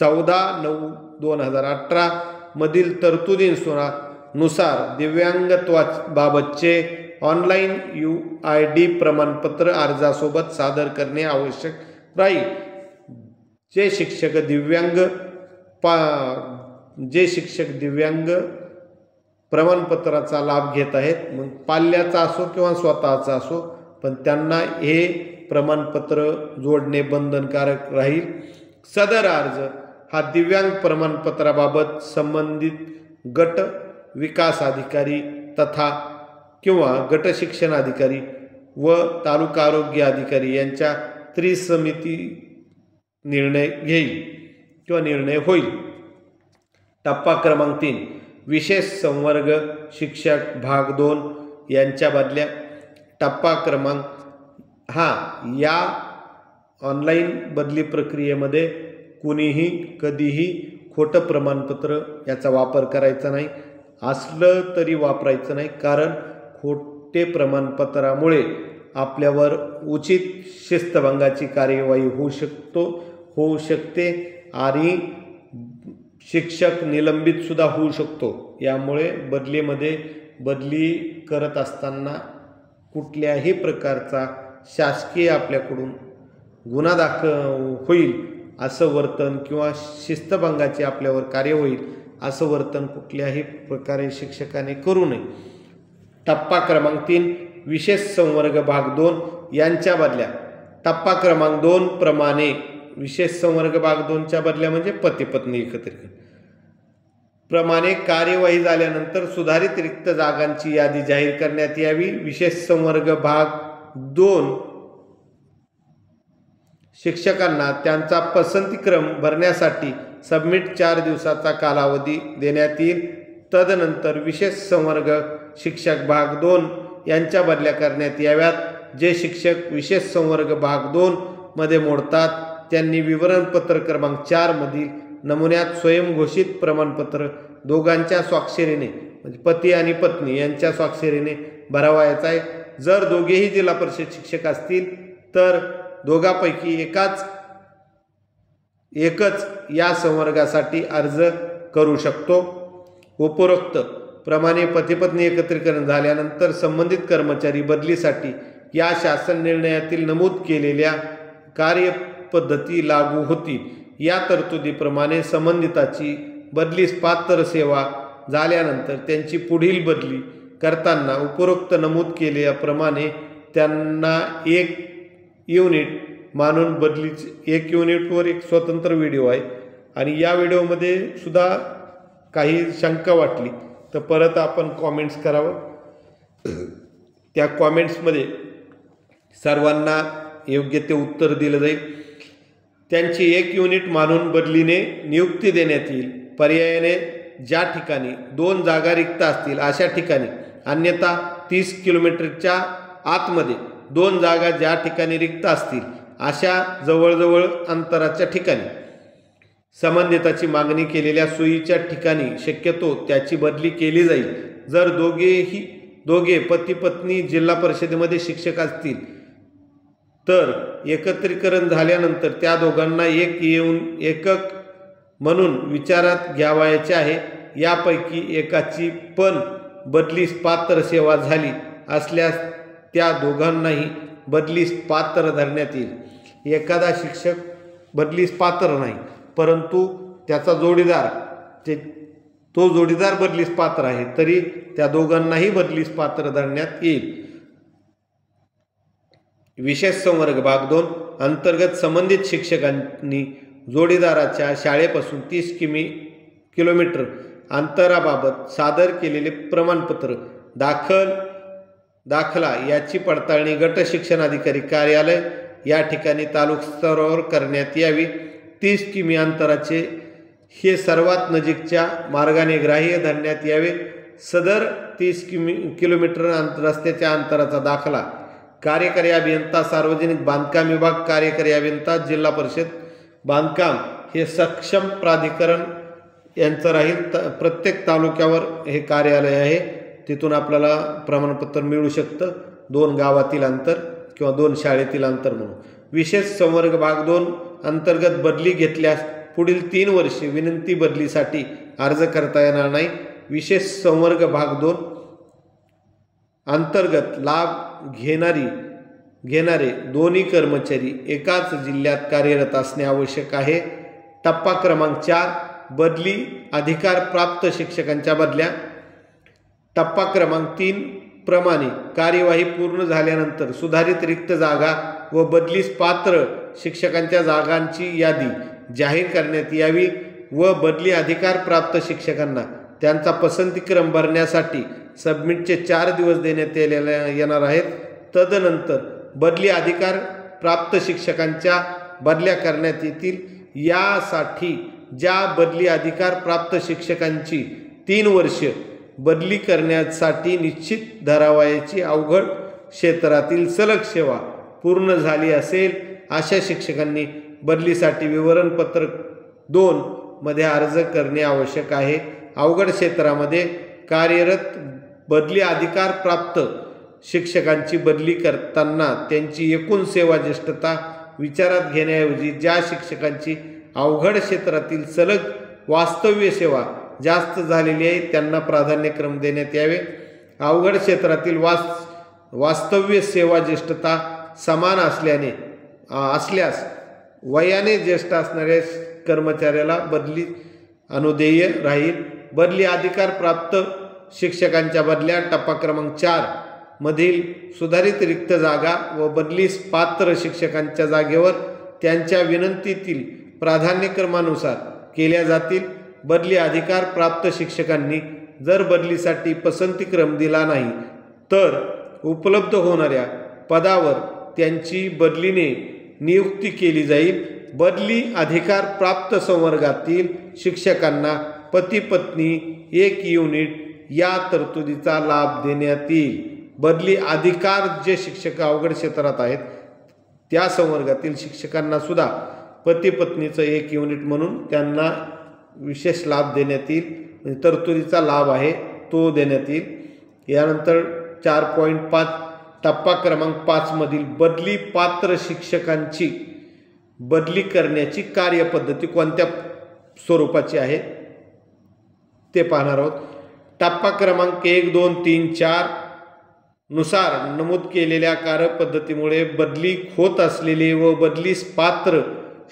14/9/2018 मधील तरतुदीनुसार दिव्यांगत्वाबाबतचे ऑनलाईन UID प्रमाणपत्र अर्जासोबत सादर करणे आवश्यक राहील. जे शिक्षक दिव्यांग प्रमाणपत्राचा लाभ घेत आहेत, मग पाल्याचा असो किंवा स्वतःचा असो, पण त्यांना हे प्रमाणपत्र जोडणे बंधनकारक राहील. सदर अर्ज हा दिव्यांग प्रमाणपत्राबाबत संबंधित गट विकास अधिकारी तथा किंवा गट शिक्षण अधिकारी व तालुका आरोग्य अधिकारी यांच्या त्रिसमिती निर्णय घेईल किंवा निर्णय होईल. टप्पा क्रमांक 3 विशेष संवर्ग शिक्षक भाग 2 यांच्या बदल्या. टप्पा क्रमांक या ऑनलाईन बदली प्रक्रियेमध्ये कुणीही कधीही खोटं प्रमाणपत्र याचा वापर करायचा नाही. असलं तरी वापरायचं नाही, कारण खोटे प्रमाणपत्रामुळे आपल्यावर उचित शिस्तभंगाची कार्यवाही होऊ शकते आणि शिक्षक निलंबित सुद्धा होऊ शकतो. यामुळे बदली करत असताना कुठल्याही प्रकारचा शासकीय आपल्याकडून गुन्हा दाखल होईल असं वर्तन किंवा शिस्तभंगाची आपल्यावर कार्य होईल असं वर्तन कुठल्याही प्रकारे शिक्षकाने करू नये. टप्पा क्रमांक 3 विशेष संवर्ग भाग 2 यांच्या बदल्या. टप्पा क्रमांक 2 प्रमाणे विशेष संवर्ग भाग 2च्या बदल्या म्हणजे पती पत्नी एकत्रित प्रमाणे कार्यवाही झाल्यानंतर सुधारित रिक्त जागांची यादी जाहीर करण्यात यावी. विशेष संवर्ग भाग 2 शिक्षकांना त्यांचा पसंतीक्रम भरण्यासाठी सबमिट 4 दिवसाचा कालावधी देण्यात येईल. तदनंतर विशेष संवर्ग शिक्षक भाग 2 यांच्या बदल्या करण्यात याव्यात. जे शिक्षक विशेष संवर्ग भाग 2 मध्ये मोडतात त्यांनी विवरणपत्र क्रमांक 4 मधील नमुन्यात स्वयंघोषित प्रमाणपत्र दोघांच्या स्वाक्षरीने म्हणजे पती आणि पत्नी यांच्या स्वाक्षरीने भरावायचा आहे. जर दोघेही जिल्हा परिषद शिक्षक असतील तर दोघांपैकी एकच या संवर्गासाठी अर्ज करू शकतो. उपरोक्त प्रमाणे पतीपत्नी एकत्रीकरण झाल्यानंतर संबंधित कर्मचारी बदलीसाठी या शासन निर्णयातील नमूद केलेल्या कार्यपद्धती लागू होतील. या तरतुदीप्रमाणे संबंधिताची बदलीस पात्र सेवा झाल्यानंतर त्यांची पुढील बदली करताना उपरोक्त नमूद केल्याप्रमाणे त्यांना 1 युनिट मानून बदलीची 1 युनिटवर एक स्वतंत्र व्हिडिओ आहे आणि या व्हिडिओमध्ये सुद्धा काही शंका वाटली तर परत आपण कॉमेंट्स करावं. त्या कॉमेंट्समध्ये सर्वांना योग्य ते उत्तर दिलं जाईल. त्यांची 1 युनिट मानून बदलीने नियुक्ती देण्यात येईल. पर्यायाने ज्या ठिकाणी 2 जागा रिक्त असतील अशा ठिकाणी, अन्यथा 30 किलोमीटरच्या आतमध्ये 2 जागा ज्या ठिकाणी रिक्त असतील अशा जवळजवळ अंतराच्या ठिकाणी संबंधिताची मागणी केलेल्या सोयीच्या ठिकाणी शक्यतो त्याची बदली केली जाईल. जर दोघे पती पत्नी जिल्हा परिषदेमध्ये शिक्षक असतील तर एकत्रीकरण झाल्यानंतर त्या दोघांना एकक म्हणून विचारात घ्यावयाचे आहे. यापैकी एकाची पण बदलीस पात्र सेवा झाली असल्यास त्या दोघांनाही बदलीस पात्र धरण्यात येईल. एखादा शिक्षक बदलीस पात्र नाही परंतु त्याचा जोडीदार तो जोडीदार बदलीस पात्र आहे तरी त्या दोघांनाही बदलीस पात्र धरण्यात येईल. विशेष संवर्ग भाग 2 अंतर्गत संबंधित शिक्षकांनी जोडीदाराच्या शाळेपासून 30 किलोमीटर अंतराबाबत सादर केलेले प्रमाणपत्र दाखला याची पडताळणी गट शिक्षण अधिकारी कार्यालय या ठिकाणी तालुका स्तरावर करण्यात यावी. 30 किमी अंतराचे हे सर्वात नजीकच्या मार्गाने ग्राह्य धरण्यात यावे. सदर 30 किलोमीटर रस्त्याच्या अंतराचा दाखला कार्यकारी अभियंता सार्वजनिक बांधकाम विभाग, कार्यकारी अभियंता जिल्हा परिषद बांधकाम हे सक्षम प्राधिकरण यांचं राहील. प्रत्येक तालुक्यावर हे कार्यालय आहे, तिथून आपल्याला प्रमाणपत्र मिळू शकतं. 2 गावातील अंतर किंवा 2 शाळेतील अंतर म्हणून. विशेष संवर्ग भाग 2 अंतर्गत बदली घेतल्यास पुढील 3 वर्षे विनंती बदलीसाठी अर्ज करता येणार नाही. विशेष संवर्ग भाग 2 अंतर्गत लाभ घेणारे दोन्ही कर्मचारी एकाच जिल्ह्यात कार्यरत असणे आवश्यक आहे। टप्पा क्रमांक 4 बदली अधिकार प्राप्त शिक्षकांच्या बदल्या। टप्पा क्रमांक 3 प्रमाणे कार्यवाही पूर्ण झाल्यानंतर सुधारित रिक्त जागा व बदलीस पात्र शिक्षकांच्या जागांची यादी जाहीर करण्यात यावी व बदली अधिकार प्राप्त शिक्षकांना त्यांचा पसंतीक्रम भरण्यासाठी सबमिटचे 4 दिवस देण्यात येणार आहेत। तदनंतर बदली अधिकार प्राप्त शिक्षकांच्या बदल्या करण्यात येतील। यासाठी ज्या बदली अधिकार प्राप्त शिक्षकांची 3 वर्षे बदली करण्यासाठी निश्चित धरावयाची अवघड क्षेत्रातील सलग सेवा पूर्ण झाली असेल अशा शिक्षकांनी बदलीसाठी विवरणपत्र 2 मध्ये अर्ज करणे आवश्यक आहे। अवघड क्षेत्रामध्ये कार्यरत बदली अधिकार प्राप्त शिक्षकांची बदली करताना त्यांची एकूण सेवा ज्येष्ठता विचारात घेण्याऐवजी ज्या शिक्षकांची अवघड क्षेत्रातील सलग वास्तव्य सेवा जास्त झालेली आहे त्यांना प्राधान्यक्रम देण्यात यावे। अवघड क्षेत्रातील वास्तव्य सेवा ज्येष्ठता समान असल्यास वयाने ज्येष्ठ असणाऱ्या कर्मचाऱ्याला बदली अनुदेय राहील। बदली अधिकार प्राप्त शिक्षकांच्या बदल्या टप्पा क्रमांक 4 मधील सुधारित रिक्त जागा व बदलीस पात्र शिक्षकांच्या जागेवर त्यांच्या विनंतीतील प्राधान्यक्रमानुसार केल्या जातील। बदली अधिकार प्राप्त शिक्षकांनी जर बदलीसाठी पसंतीक्रम दिला नाही तर उपलब्ध होणाऱ्या पदावर त्यांची बदलीने नियुक्ती केली जाईल। बदली अधिकार प्राप्त संवर्गातील शिक्षकांना पती पत्नी 1 युनिट या तरतुदीचा लाभ देण्यात येईल। बदली अधिकार जे शिक्षक अवघड क्षेत्रात आहेत त्या संवर्गातील शिक्षकांना सुद्धा पती पत्नीचं 1 युनिट म्हणून त्यांना विशेष लाभ देण्यात येईल। तरतुदीचा लाभ आहे तो देण्यात येईल। यानंतर 4.5 टप्पा क्रमांक 5 मधील बदली पात्र शिक्षकांची बदली करण्याची कार्यपद्धती कोणत्या स्वरूपाची आहे ते पाहणार आहोत। टप्पा क्रमांक 1, 2, 3, 4 नुसार नमूद केलेल्या कार्यपद्धतीमुळे बदली होत असलेले व बदलीस पात्र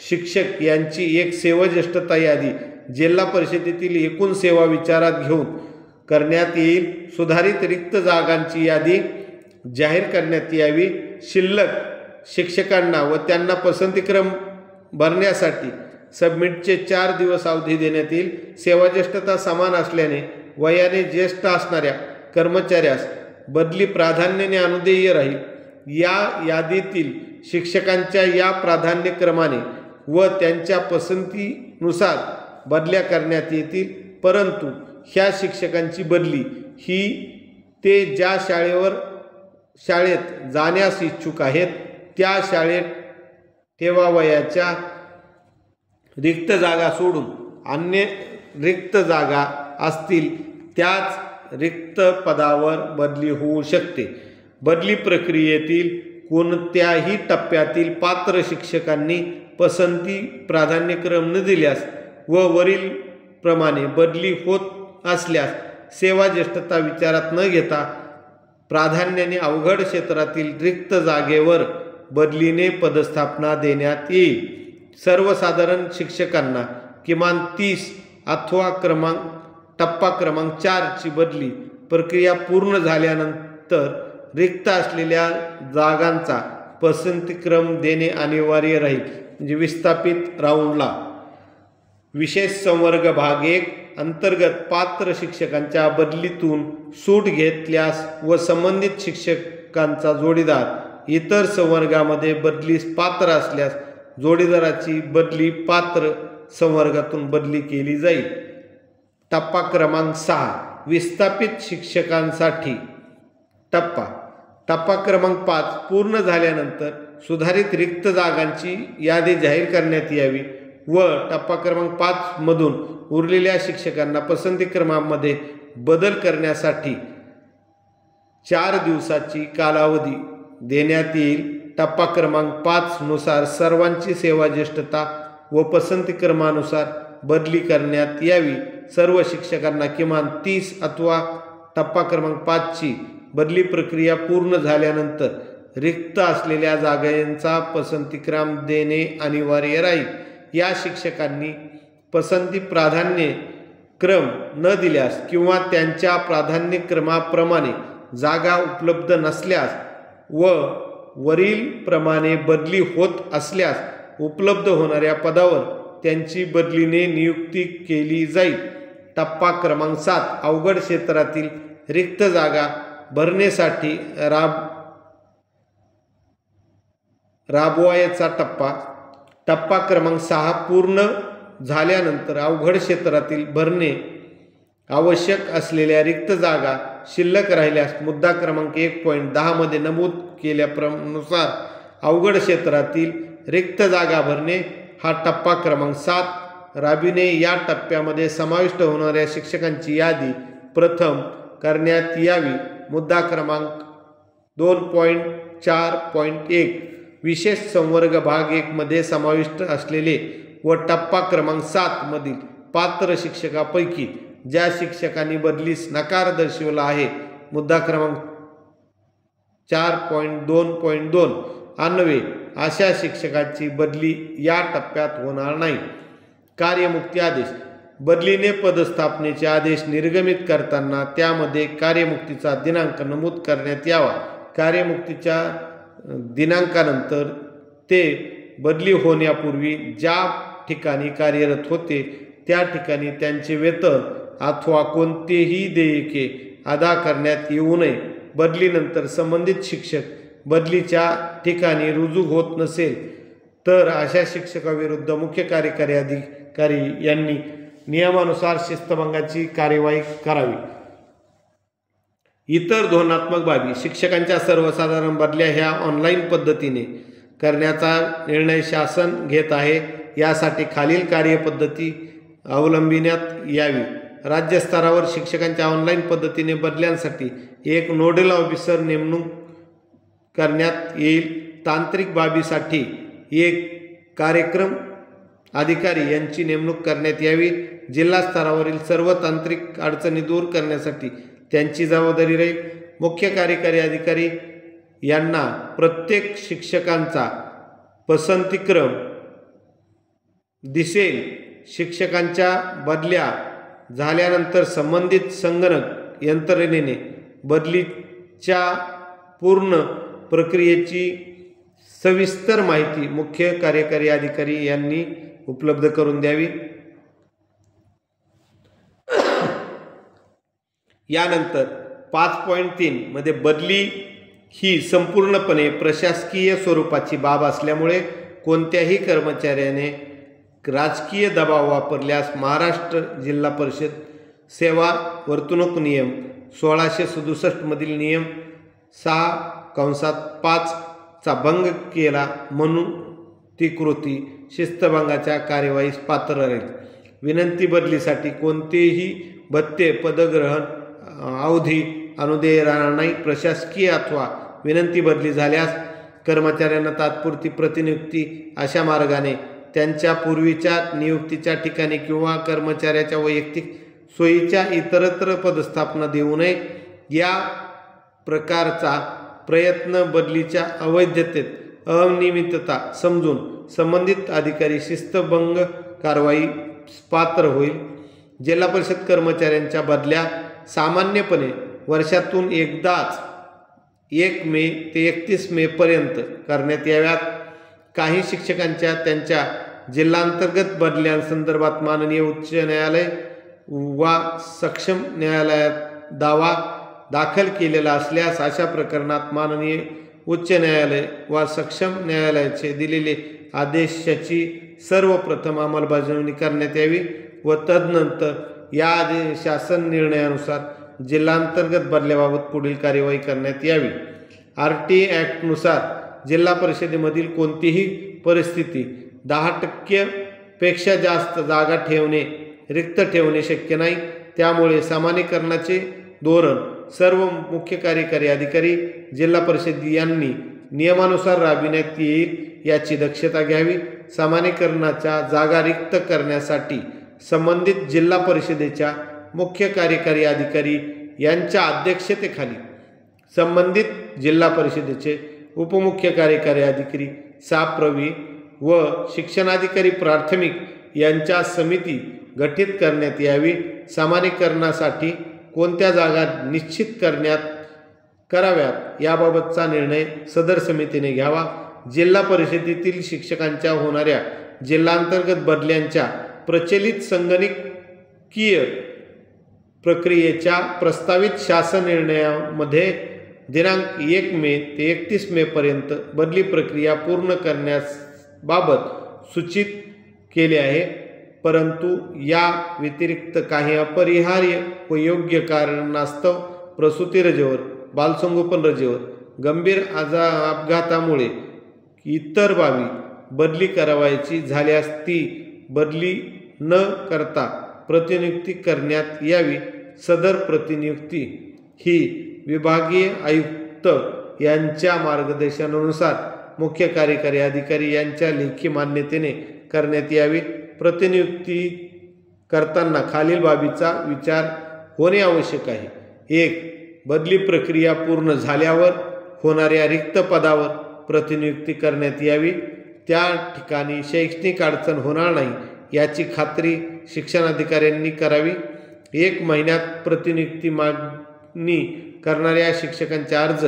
शिक्षक यांची एक सेवा ज्येष्ठता यादी जिल्हा परिषदेतील एकूण सेवा विचारात घेऊन करण्यात येईल। सुधारित रिक्त जागांची यादी जाहीर करण्यात यावी। शिल्लक शिक्षकांना व त्यांना पसंतीक्रम भरण्यासाठी सबमिटचे 4 दिवस अवधी देण्यात येईल। सेवा ज्येष्ठता समान असल्याने वयाने ज्येष्ठ असणाऱ्या कर्मचाऱ्यास बदली प्राधान्याने अनुदेय राहील। या यादीतील शिक्षकांच्या या प्राधान्यक्रमाने व त्यांच्या पसंतीनुसार बदल्या करण्यात येतील, परंतु ह्या शिक्षकांची बदली ही ते ज्या शाळेत जाण्यास इच्छुक आहेत त्या शाळेत ठेवावयाच्या रिक्त जागा सोडून अन्य रिक्त जागा असतील त्याच रिक्त पदावर बदली होऊ शकते। बदली प्रक्रियेतील कोणत्याही टप्प्यातील पात्र शिक्षकांनी पसंती प्राधान्यक्रम न दिल्यास व वरील प्रमाणे बदली होत असल्यास सेवा ज्येष्ठता विचारात न घेता प्राधान्याने अवघड क्षेत्रातील रिक्त जागेवर बदलीने पदस्थापना देण्यात येईल। सर्वसाधारण शिक्षकांना किमान 30 अथवा टप्पा क्रमांक 4 ची बदली प्रक्रिया पूर्ण झाल्यानंतर रिक्त असलेल्या जागांचा पसंतीक्रम देणे अनिवार्य राहील। म्हणजे विस्थापित राऊंडला विशेष संवर्ग भाग 1 अंतर्गत पात्र शिक्षकांच्या बदलीतून सूट घेतल्यास व संबंधित शिक्षकांचा जोडीदार इतर संवर्गामध्ये बदलीस पात्र असल्यास जोडीदाराची बदली पात्र संवर्गातून बदली केली जाईल। टप्पा क्रमांक 6 विस्थापित शिक्षकांसाठी टप्पा क्रमांक 5 पूर्ण झाल्यानंतर सुधारित रिक्त जागांची यादी जाहीर करण्यात यावी व टप्पा क्रमांक 5 मधून उरलेल्या शिक्षकांना पसंतीक्रमामध्ये बदल करण्यासाठी 4 दिवसाची कालावधी देण्यात येईल। टप्पा क्रमांक 5 नुसार सर्वांची सेवा ज्येष्ठता व पसंतीक्रमानुसार बदली करण्यात यावी। सर्व शिक्षकांना किमान 30 अथवा टप्पा क्रमांक 5 ची बदली प्रक्रिया पूर्ण झाल्यानंतर रिक्त असलेल्या जागांचा पसंतीक्रम देणे अनिवार्य राहील। या शिक्षकांनी पसंती प्राधान्य क्रम न दिल्यास किंवा त्यांच्या प्राधान्यक्रमाप्रमाणे जागा उपलब्ध नसल्यास व वरील प्रमाणे बदली होत असल्यास उपलब्ध होणाऱ्या पदावर त्यांची बदलीने नियुक्ती केली जाईल। टप्पा क्रमांक 7 अवघड क्षेत्रातील रिक्त जागा भरण्यासाठी राबवायचा टप्पा क्रमांक 6 पूर्ण झाल्यानंतर अवघड क्षेत्रातील भरणे आवश्यक असलेल्या रिक्त जागा शिल्लक राहिल्यास मुद्दा क्रमांक 1.10 मध्ये नमूद केल्यानुसार अवघड क्षेत्रातील रिक्त जागा भरणे हा टप्पा क्रमांक 7 राबविणे। या टप्प्यामध्ये समाविष्ट होणाऱ्या शिक्षकांची यादी प्रथम करण्यात यावी। मुद्दा क्रमांक 2.4.1 विशेष संवर्ग भाग 1 मध्ये समाविष्ट असलेले व टप्पा क्रमांक 7 मधील पात्र शिक्षकापैकी ज्या शिक्षकांनी बदलीस नकार दर्शवला आहे मुद्दा क्रमांक 4.2.2 अन्वये अशा शिक्षकाची बदली या टप्प्यात होणार नाही। कार्यमुक्ती आदेश बदलीने पदस्थापनेचे आदेश निर्गमित करताना त्यामध्ये कार्यमुक्तीचा दिनांक नमूद करण्यात यावा। कार्यमुक्तीच्या दिनांकानंतर ते बदली होण्यापूर्वी ज्या ठिकाणी कार्यरत होते त्या ठिकाणी त्यांचे वेतन अथवा कोणतेही देयके अदा करण्यात येऊ नये। बदलीनंतर संबंधित शिक्षक बदलीच्या ठिकाणी रुजू होत नसेल तर अशा शिक्षकाविरुद्ध मुख्य कार्यकारी अधिकारी यांनी नियमानुसार शिस्तभंगाची कार्यवाही करावी। इतर धोरणात्मक बाबी शिक्षकांच्या सर्वसाधारण बदल्या ह्या ऑनलाईन पद्धतीने करण्याचा निर्णय शासन घेत आहे। यासाठी खालील कार्यपद्धती अवलंबिण्यात यावी। राज्यस्तरावर शिक्षकांच्या ऑनलाईन पद्धतीने बदल्यांसाठी एक नोडल ऑफिसर नेमणूक करण्यात येईल। तांत्रिक बाबीसाठी एक कार्यक्रम अधिकारी यांची नेमणूक करण्यात यावी। जिल्हा स्तरावरील सर्व तांत्रिक अडचणी दूर करण्यासाठी त्यांची जबाबदारी राहील। मुख्य कार्यकारी अधिकारी यांना प्रत्येक शिक्षकांचा पसंतीक्रम दिसेल। शिक्षकांच्या बदल्या झाल्यानंतर संबंधित संगणक यंत्रणेने बदलीच्या पूर्ण प्रक्रियेची सविस्तर माहिती मुख्य कार्यकारी अधिकारी यांनी उपलब्ध करून द्यावी। यानंतर 5.3 मध्ये बदली ही संपूर्णपणे प्रशासकीय स्वरूपाची बाब असल्यामुळे कोणत्याही कर्मचाऱ्याने राजकीय दबाव वापरल्यास महाराष्ट्र जिल्हा परिषद सेवा वर्तणूक नियम 1667 मधील नियम 6(5) चा भंग केला म्हणून ती कृती शिस्तभंगाच्या कार्यवाहीस पात्र राहील। विनंती बदलीसाठी कोणतेही भत्ते पदग्रहण अवधी अनुदेय राहणार नाही। प्रशासकीय अथवा विनंती बदली झाल्यास कर्मचाऱ्यांना तात्पुरती प्रतिनियुक्ती अशा मार्गाने त्यांच्या पूर्वीच्या नियुक्तीच्या ठिकाणी किंवा कर्मचाऱ्याच्या वैयक्तिक सोयीच्या इतरत्र पदस्थापना देऊ नये। या प्रकारचा प्रयत्न बदलीच्या अवैधतेत अनियमितता समजून संबंधित अधिकारी शिस्तभंग कारवाईस पात्र होईल। जिल्हा परिषद कर्मचाऱ्यांच्या बदल्या सामान्यपने वर्षातून एकदाच 1 मे ते 31 मे पर्यंत करण्यात याव्यात। काही शिक्षकांच्या त्यांच्या जिल्हांतर्गत बदल्यांसंदर्भात माननीय उच्च न्यायालय वा सक्षम न्यायालयात दावा दाखल केलेला असल्यास अशा प्रकरणात माननीय उच्च न्यायालय वा सक्षम न्यायालयाचे दिलेले आदेशाची सर्वप्रथम अंमलबजावणी करण्यात यावी व तदनंतर या शासन निर्णयानुसार जिल्हांतर्गत बदल्याबाबत पुढील कार्यवाही करण्यात यावी। RT ॲक्टनुसार जिल्हा परिषदेमधील कोणतीही परिस्थिती 10% पेक्षा जास्त जागा रिक्त ठेवणे शक्य नाही। त्यामुळे सामान्यीकरणाचे धोरण सर्व मुख्य कार्यकारी अधिकारी जिल्हा परिषद यांनी नियमानुसार राबविण्यात येईल याची दक्षता घ्यावी। सामान्यीकरणाच्या जागा रिक्त करण्यासाठी संबंधित जिल्हा परिषदेच्या मुख्य कार्यकारी अधिकारी यांच्या अध्यक्षतेखाली संबंधित जिल्हा परिषदेचे उपमुख्य कार्यकारी अधिकारी साप्रवी व शिक्षणाधिकारी प्राथमिक यांच्या समिती गठीत करण्यात यावी। सामान्यीकरणासाठी कोणत्या जागा निश्चित कराव्यात याबाबतचा निर्णय सदर समितीने घ्यावा। जिल्हा परिषदेतील शिक्षकांच्या होणाऱ्या जिल्हांतर्गत बदल्यांच्या प्रचलित संगणकीय प्रक्रियेच्या प्रस्तावित शासन निर्णयामध्ये दिनांक 1 मे ते 31 मे पर्यंत बदली प्रक्रिया पूर्ण करण्याबाबत सूचित केले आहे। परंतु या व्यतिरिक्त काही अपरिहार्य व योग्य कारणास्तव प्रसूती रजेवर, बालसंगोपन रजेवर, गंभीर अपघातामुळे इतर बाबी बदली करावयाची झाल्यास ती बदली न करता प्रतिनियुक्ती करण्यात यावी। सदर प्रतिनियुक्ती ही विभागीय आयुक्त यांच्या मार्गदर्शनानुसार मुख्य कार्यकारी अधिकारी यांच्या लेखी मान्यतेने करण्यात यावी। प्रतिनियुक्ती करताना खालील बाबीचा विचार होणे आवश्यक आहे। 1. बदली प्रक्रिया पूर्ण झाल्यावर होणाऱ्या रिक्त पदावर प्रतिनियुक्ती करण्यात यावी। त्या ठिकाणी शैक्षणिक अडचण होणार नाही याची खात्री शिक्षणाधिकाऱ्यांनी करावी। 1 महिन्यात प्रतिनियुक्ती मागणी करणाऱ्या शिक्षकांचे अर्ज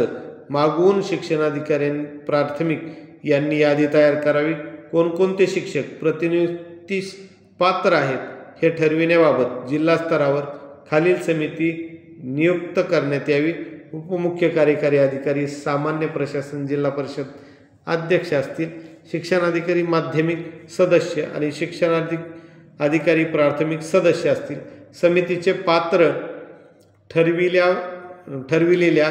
मागवून शिक्षणाधिकाऱ्यांनी प्राथमिक यांनी यादी तयार करावी। कोणकोणते शिक्षक प्रतिनियुक्तीस पात्र आहेत हे ठरविण्याबाबत जिल्हा स्तरावर खालील समिती नियुक्त करण्यात यावी। उपमुख्य कार्यकारी अधिकारी सामान्य प्रशासन जिल्हा परिषद अध्यक्ष असतील। शिक्षणाधिकारी माध्यमिक सदस्य आणि शिक्षणाधिकारी प्राथमिक सदस्य असतील। समितीचे पात्र ठरविलेल्या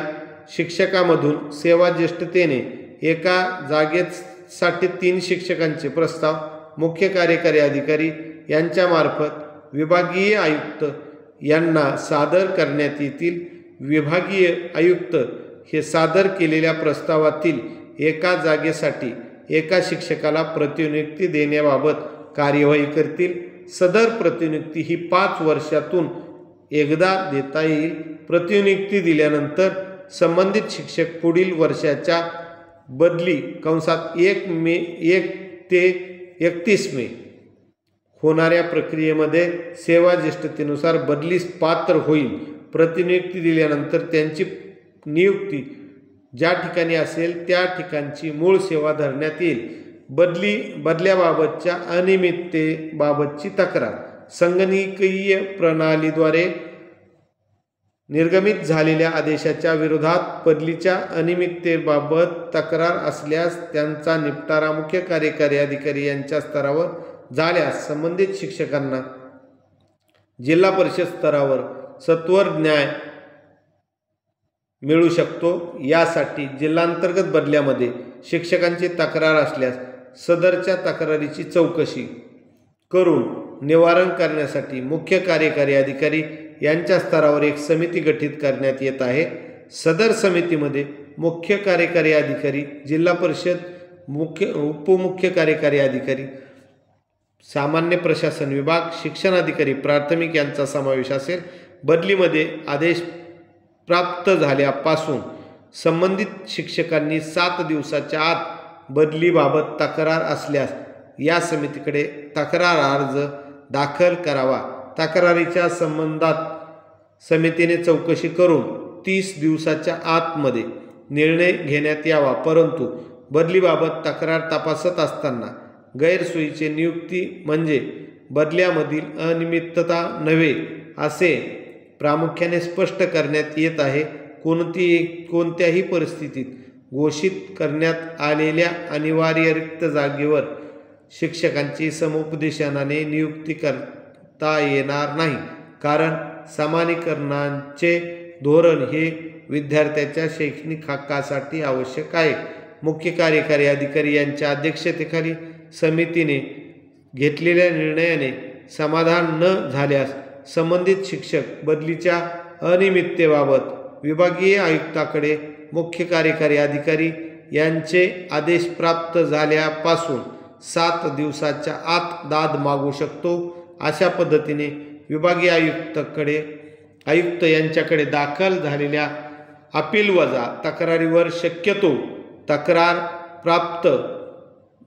शिक्षकामधून सेवा ज्येष्ठतेने एका जागेसाठी 3 शिक्षकांचे प्रस्ताव मुख्य कार्यकारी अधिकारी यांच्यामार्फत विभागीय आयुक्त यांना सादर करण्यात येतील। विभागीय आयुक्त हे सादर केलेल्या प्रस्तावातील एका जागेसाठी एका शिक्षकाला प्रतिनियुक्ती देण्याबाबत कार्यवाही करतील। सदर प्रतिनियुक्ती ही 5 वर्षातून एकदा देता येईल। प्रतिनियुक्ती दिल्यानंतर संबंधित शिक्षक पुढील वर्षाच्या बदली (1 ते 31 मे) होणाऱ्या प्रक्रियेमध्ये सेवा ज्येष्ठतेनुसार बदलीस पात्र होईल। प्रतिनियुक्ती दिल्यानंतर त्यांची नियुक्ती ज्या ठिकाणी असेल त्या ठिकाणची मूळ सेवा धरण्यात येईल। बदल्याबाबतच्या अनियमिततेबाबतची तक्रार संगणकीय प्रणालीद्वारे निर्गमित झालेल्या आदेशाच्या विरोधात बदलीच्या अनियमिततेबाबत तक्रार असल्यास त्यांचा निपटारा मुख्य कार्यकारी अधिकारी यांच्या स्तरावर झाल्यास संबंधित शिक्षकांना जिल्हा परिषद स्तरावर सत्वर न्याय मिळू शकतो। यासाठी जिल्हांतर्गत बदल्यामध्ये शिक्षकांची तक्रार असल्यास सदरच्या तक्रारीची चौकशी करून निवारण करण्यासाठी मुख्य कार्यकारी अधिकारी यांच्या स्तरावर एक समिती गठीत करण्यात येत आहे। सदर समितीमध्ये मुख्य कार्यकारी अधिकारी, जिल्हा परिषद उपमुख्य कार्यकारी अधिकारी, सामान्य प्रशासन विभाग, शिक्षणाधिकारी प्राथमिक यांचा समावेश असेल। बदलीमध्ये आदेश प्राप्त झाल्यापासून संबंधित शिक्षकांनी 7 दिवसाच्या आत बदलीबाबत तक्रार असल्यास या समितीकडे तक्रार अर्ज दाखल करावा। तक्रारीच्या संबंधात समितीने चौकशी करून 30 दिवसाच्या आतमध्ये निर्णय घेण्यात यावा। परंतु बदलीबाबत तक्रार तपासत असताना गैरसोयीची नियुक्ती म्हणजे बदल्यामधील अनियमितता नव्हे असे प्रामुख्याने स्पष्ट करण्यात येत आहे। कोणत्याही परिस्थितीत घोषित करण्यात आलेल्या अनिवार्य रिक्त जागेवर शिक्षकांची समुपदेशनाने नियुक्ती करता येणार नाही, कारण सामान्यीकरणाचे धोरण हे विद्यार्थ्याच्या शैक्षणिक हक्कासाठी आवश्यक आहे। मुख्य कार्यकारी अधिकारी यांच्या अध्यक्षतेखाली समितीने घेतलेल्या निर्णयाने समाधान न झाल्यास संबंधित शिक्षक बदलीच्या अनियमिततेबाबत विभागीय आयुक्ताकडे मुख्य कार्यकारी अधिकारी यांचे आदेश प्राप्त झाल्यापासून 7 दिवसाच्या आत दाद मागू शकतो। अशा पद्धतीने विभागीय आयुक्त यांच्याकडे दाखल झालेल्या अपील वजा तक्रारीवर शक्यतो तक्रार प्राप्त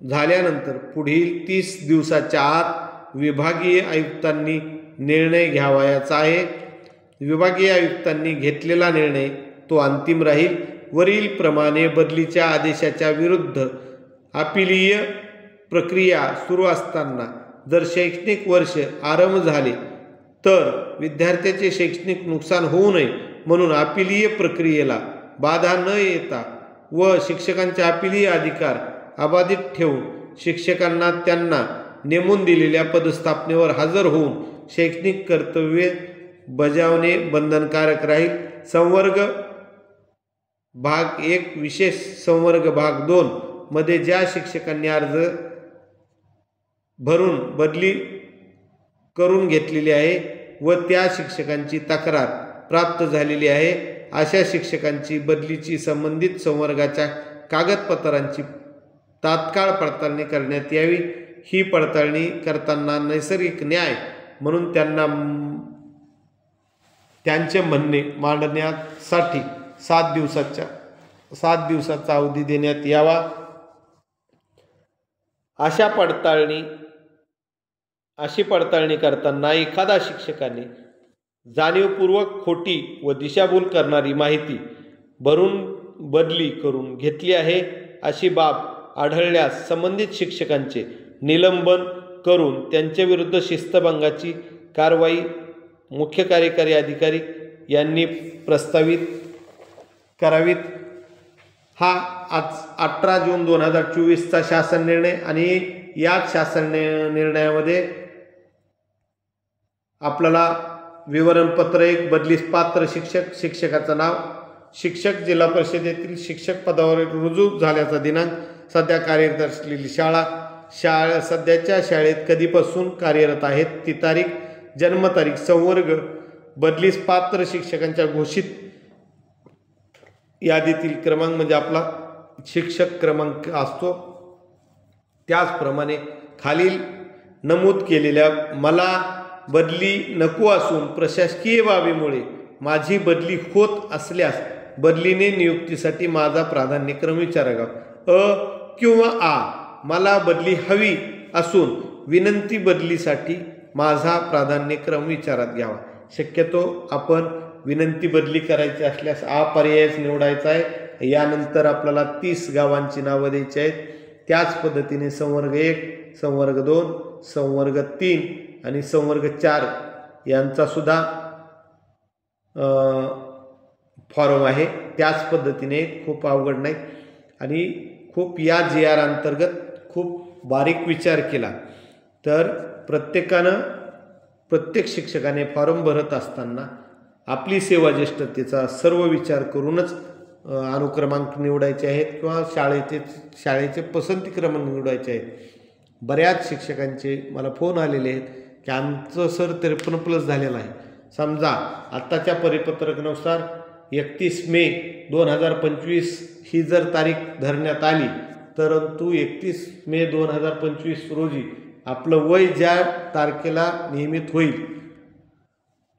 झाल्यानंतर पुढील 30 दिवसाच्या आत विभागीय आयुक्तांनी निर्णय घ्यावयाचा आहे. विभागीय आयुक्तांनी घेतलेला निर्णय तो अंतिम राहील. वरील प्रमाणे बदलीच्या आदेशाच्या विरुद्ध अपीलीय प्रक्रिया सुरू असताना जर शैक्षणिक वर्ष आरंभ झाले तर विद्यार्थ्याचे शैक्षणिक नुकसान होऊ नये म्हणून अपीलीय प्रक्रियेला बाधा न येता व शिक्षकांचे अपीलीय अधिकार अबाधित ठेवून शिक्षकांना त्यांना नेमून दिलेल्या पदस्थापनेवर हजर होऊन शैक्षणिक कर्तव्ये बजावणे बंधनकारक राहील. संवर्ग भाग 1 विशेष संवर्ग भाग 2 मध्ये ज्या शिक्षकांनी अर्ज भरून बदली करून घेतलेली आहे व त्या शिक्षकांची तक्रार प्राप्त झालेली आहे अशा शिक्षकांची बदलीची संबंधित संवर्गाच्या कागदपत्रांची तात्काळ पडताळणी करण्यात यावी. ही पडताळणी करताना नैसर्गिक न्याय म्हणून त्यांना त्यांचे म्हणणे मांडण्यासाठी 7 दिवसाचा अवधी देण्यात यावा. अशी पडताळणी करताना एखादा शिक्षकाने जाणीवपूर्वक खोटी व दिशाभूल करणारी माहिती भरून बदली करून घेतली आहे अशी बाब आढळल्यास संबंधित शिक्षकांचे निलंबन करून त्यांच्याविरुद्ध शिस्तभंगाची कारवाई मुख्य कार्यकारी अधिकारी यांनी प्रस्तावित करावीत. हा आज 18 जून 2024चा शासन निर्णय आणि याच शासन निर्णयामध्ये आपल्याला विवरणपत्र 1 बदलीस पात्र शिक्षकाचं नाव, शिक्षक जिल्हा परिषदेतील शिक्षक पदावर रुजू झाल्याचा दिनांक, सध्या कार्यरत असलेली शाळा सध्याच्या शाळेत कधीपासून कार्यरत आहेत ती तारीख, जन्मतारीख, संवर्ग, बदलीस पात्र शिक्षकांच्या घोषित यादीतील क्रमांक म्हणजे आपला शिक्षक क्रमांक असतो. त्याचप्रमाणे खालील नमूद केलेल्या मला बदली नको असून प्रशासकीय बाबीमुळे माझी बदली होत असल्यास बदलीने नियुक्तीसाठी माझा प्राधान्यक्रम विचारावा. किंवा मला बदली हवी असून विनंती बदलीसाठी माझा प्राधान्यक्रम विचारात घ्यावा. शक्यतो आपण विनंती बदली करायची असल्यास पर्यायच निवडायचा आहे. यानंतर आपल्याला 30 गावांची नावं द्यायची आहेत. त्याच पद्धतीने संवर्ग 1, संवर्ग 2, संवर्ग 3 आणि संवर्ग 4 यांचासुद्धा फॉर्म आहे. त्याच पद्धतीने खूप अवघड नाही आणि खूप या JR अंतर्गत खूप बारीक विचार केला तर प्रत्येक शिक्षकाने फॉर्म भरत असताना आपली सेवा ज्येष्ठतेचा सर्व विचार करूनच अनुक्रमांक निवडायचे आहेत किंवा शाळेचे पसंती क्रमांक निवडायचे आहेत. बऱ्याच शिक्षकांचे मला फोन आलेले आहेत की आमचं सर 53+ झालेलं आहे. समजा आत्ताच्या परिपत्रकानुसार 31 मे 2025 ही जर तारीख धरण्यात आली परंतु 31 मे 2025 रोजी आपलं वय ज्या तारखेला नियमित होईल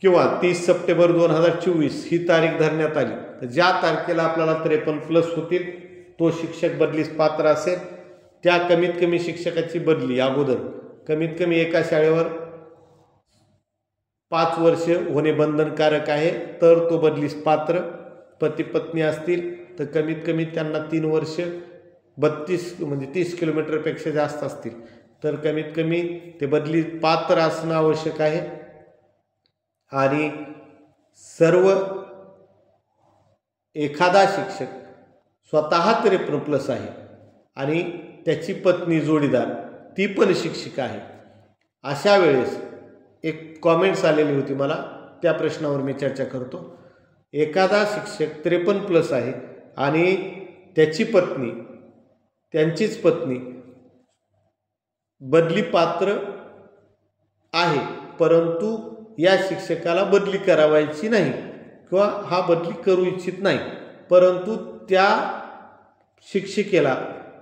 किंवा 30 सप्टेंबर 2024 ही तारीख धरण्यात आली तर ज्या तारखेला आपल्याला 53+ होतील तो शिक्षक बदलीस पात्र असेल. त्या कमीत कमी शिक्षकाची बदली अगोदर कमीत कमी एका शाळेवर 5 वर्ष होणे बंधनकारक आहे तर तो बदलीस पात्र. पती पत्नी असतील तर कमीत कमी त्यांना 3 वर्ष 30 किलोमीटरपेक्षा जास्त असतील तर कमीत कमी ते बदली पात्र असणं आवश्यक आहे. आणि एखादा शिक्षक स्वतः 53+ आहे आणि त्याची पत्नी जोडीदार ती पण शिक्षिका आहे. अशा वेळेस एक कॉमेंट्स आलेली होती मला, त्या प्रश्नावर मी चर्चा करतो. एखादा शिक्षक 53+ आहे आणि त्यांचीच पत्नी बदली पात्र आहे परंतु या शिक्षकाला बदली करावायची नाही किंवा हा बदली करू इच्छित नाही परंतु त्या शिक्षिकेला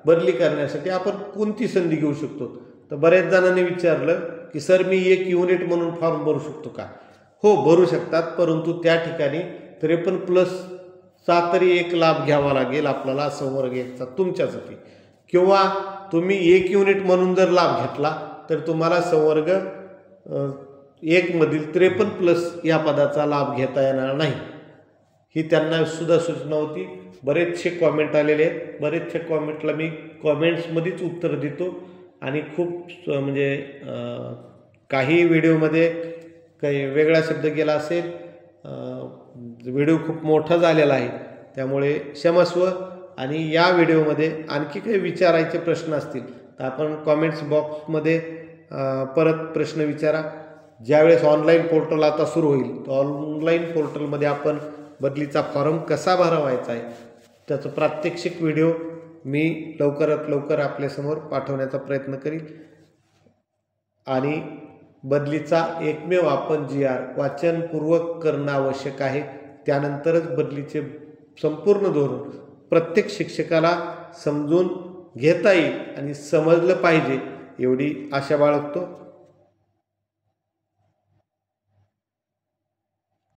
बदली करण्यासाठी आपण कोणती संधी घेऊ शकतो. तर बऱ्याच जणांनी विचारलं की सर मी 1 युनिट म्हणून फॉर्म भरू शकतो का? हो भरू शकतात परंतु त्या ठिकाणी 53+ तरी एक लाभ घ्यावा लागेल आपल्याला संवर्ग 1चा तुमच्यासाठी, किंवा तुम्ही 1 युनिट म्हणून जर लाभ घेतला तर तुम्हाला संवर्ग 1 मधील 53+ या पदाचा लाभ घेता येणार नाही. ही त्यांना सुद्धा सूचना होती. बरेचसे कॉमेंट आलेले आहेत, बरेचशा कॉमेंटला मी कॉमेंट्समध्येच उत्तर देतो आणि खूप म्हणजे काही व्हिडिओमध्ये काही वेगळा शब्द गेला असेल, व्हिडिओ खूप मोठा झालेला आहे त्यामुळे क्षमस्व. आणि या व्हिडिओमध्ये आणखी काही विचारायचे प्रश्न असतील तर आपण कॉमेंट्स बॉक्समध्ये परत प्रश्न विचारा. ज्यावेळेस ऑनलाईन पोर्टल आता सुरू होईल तर ऑनलाईन पोर्टलमध्ये आपण बदलीचा फॉर्म कसा भरवायचा आहे त्याचं प्रात्यक्षिक व्हिडिओ मी लवकरात लवकर आपल्यासमोर पाठवण्याचा प्रयत्न करीन. आणि बदलीचा एकमेव आपण GR वाचनपूर्वक करणं आवश्यक आहे. त्यानंतरच बदलीचे संपूर्ण धोरण प्रत्येक शिक्षकाला समजून घेता येईल आणि समजलं पाहिजे एवढी आशा बाळगतो.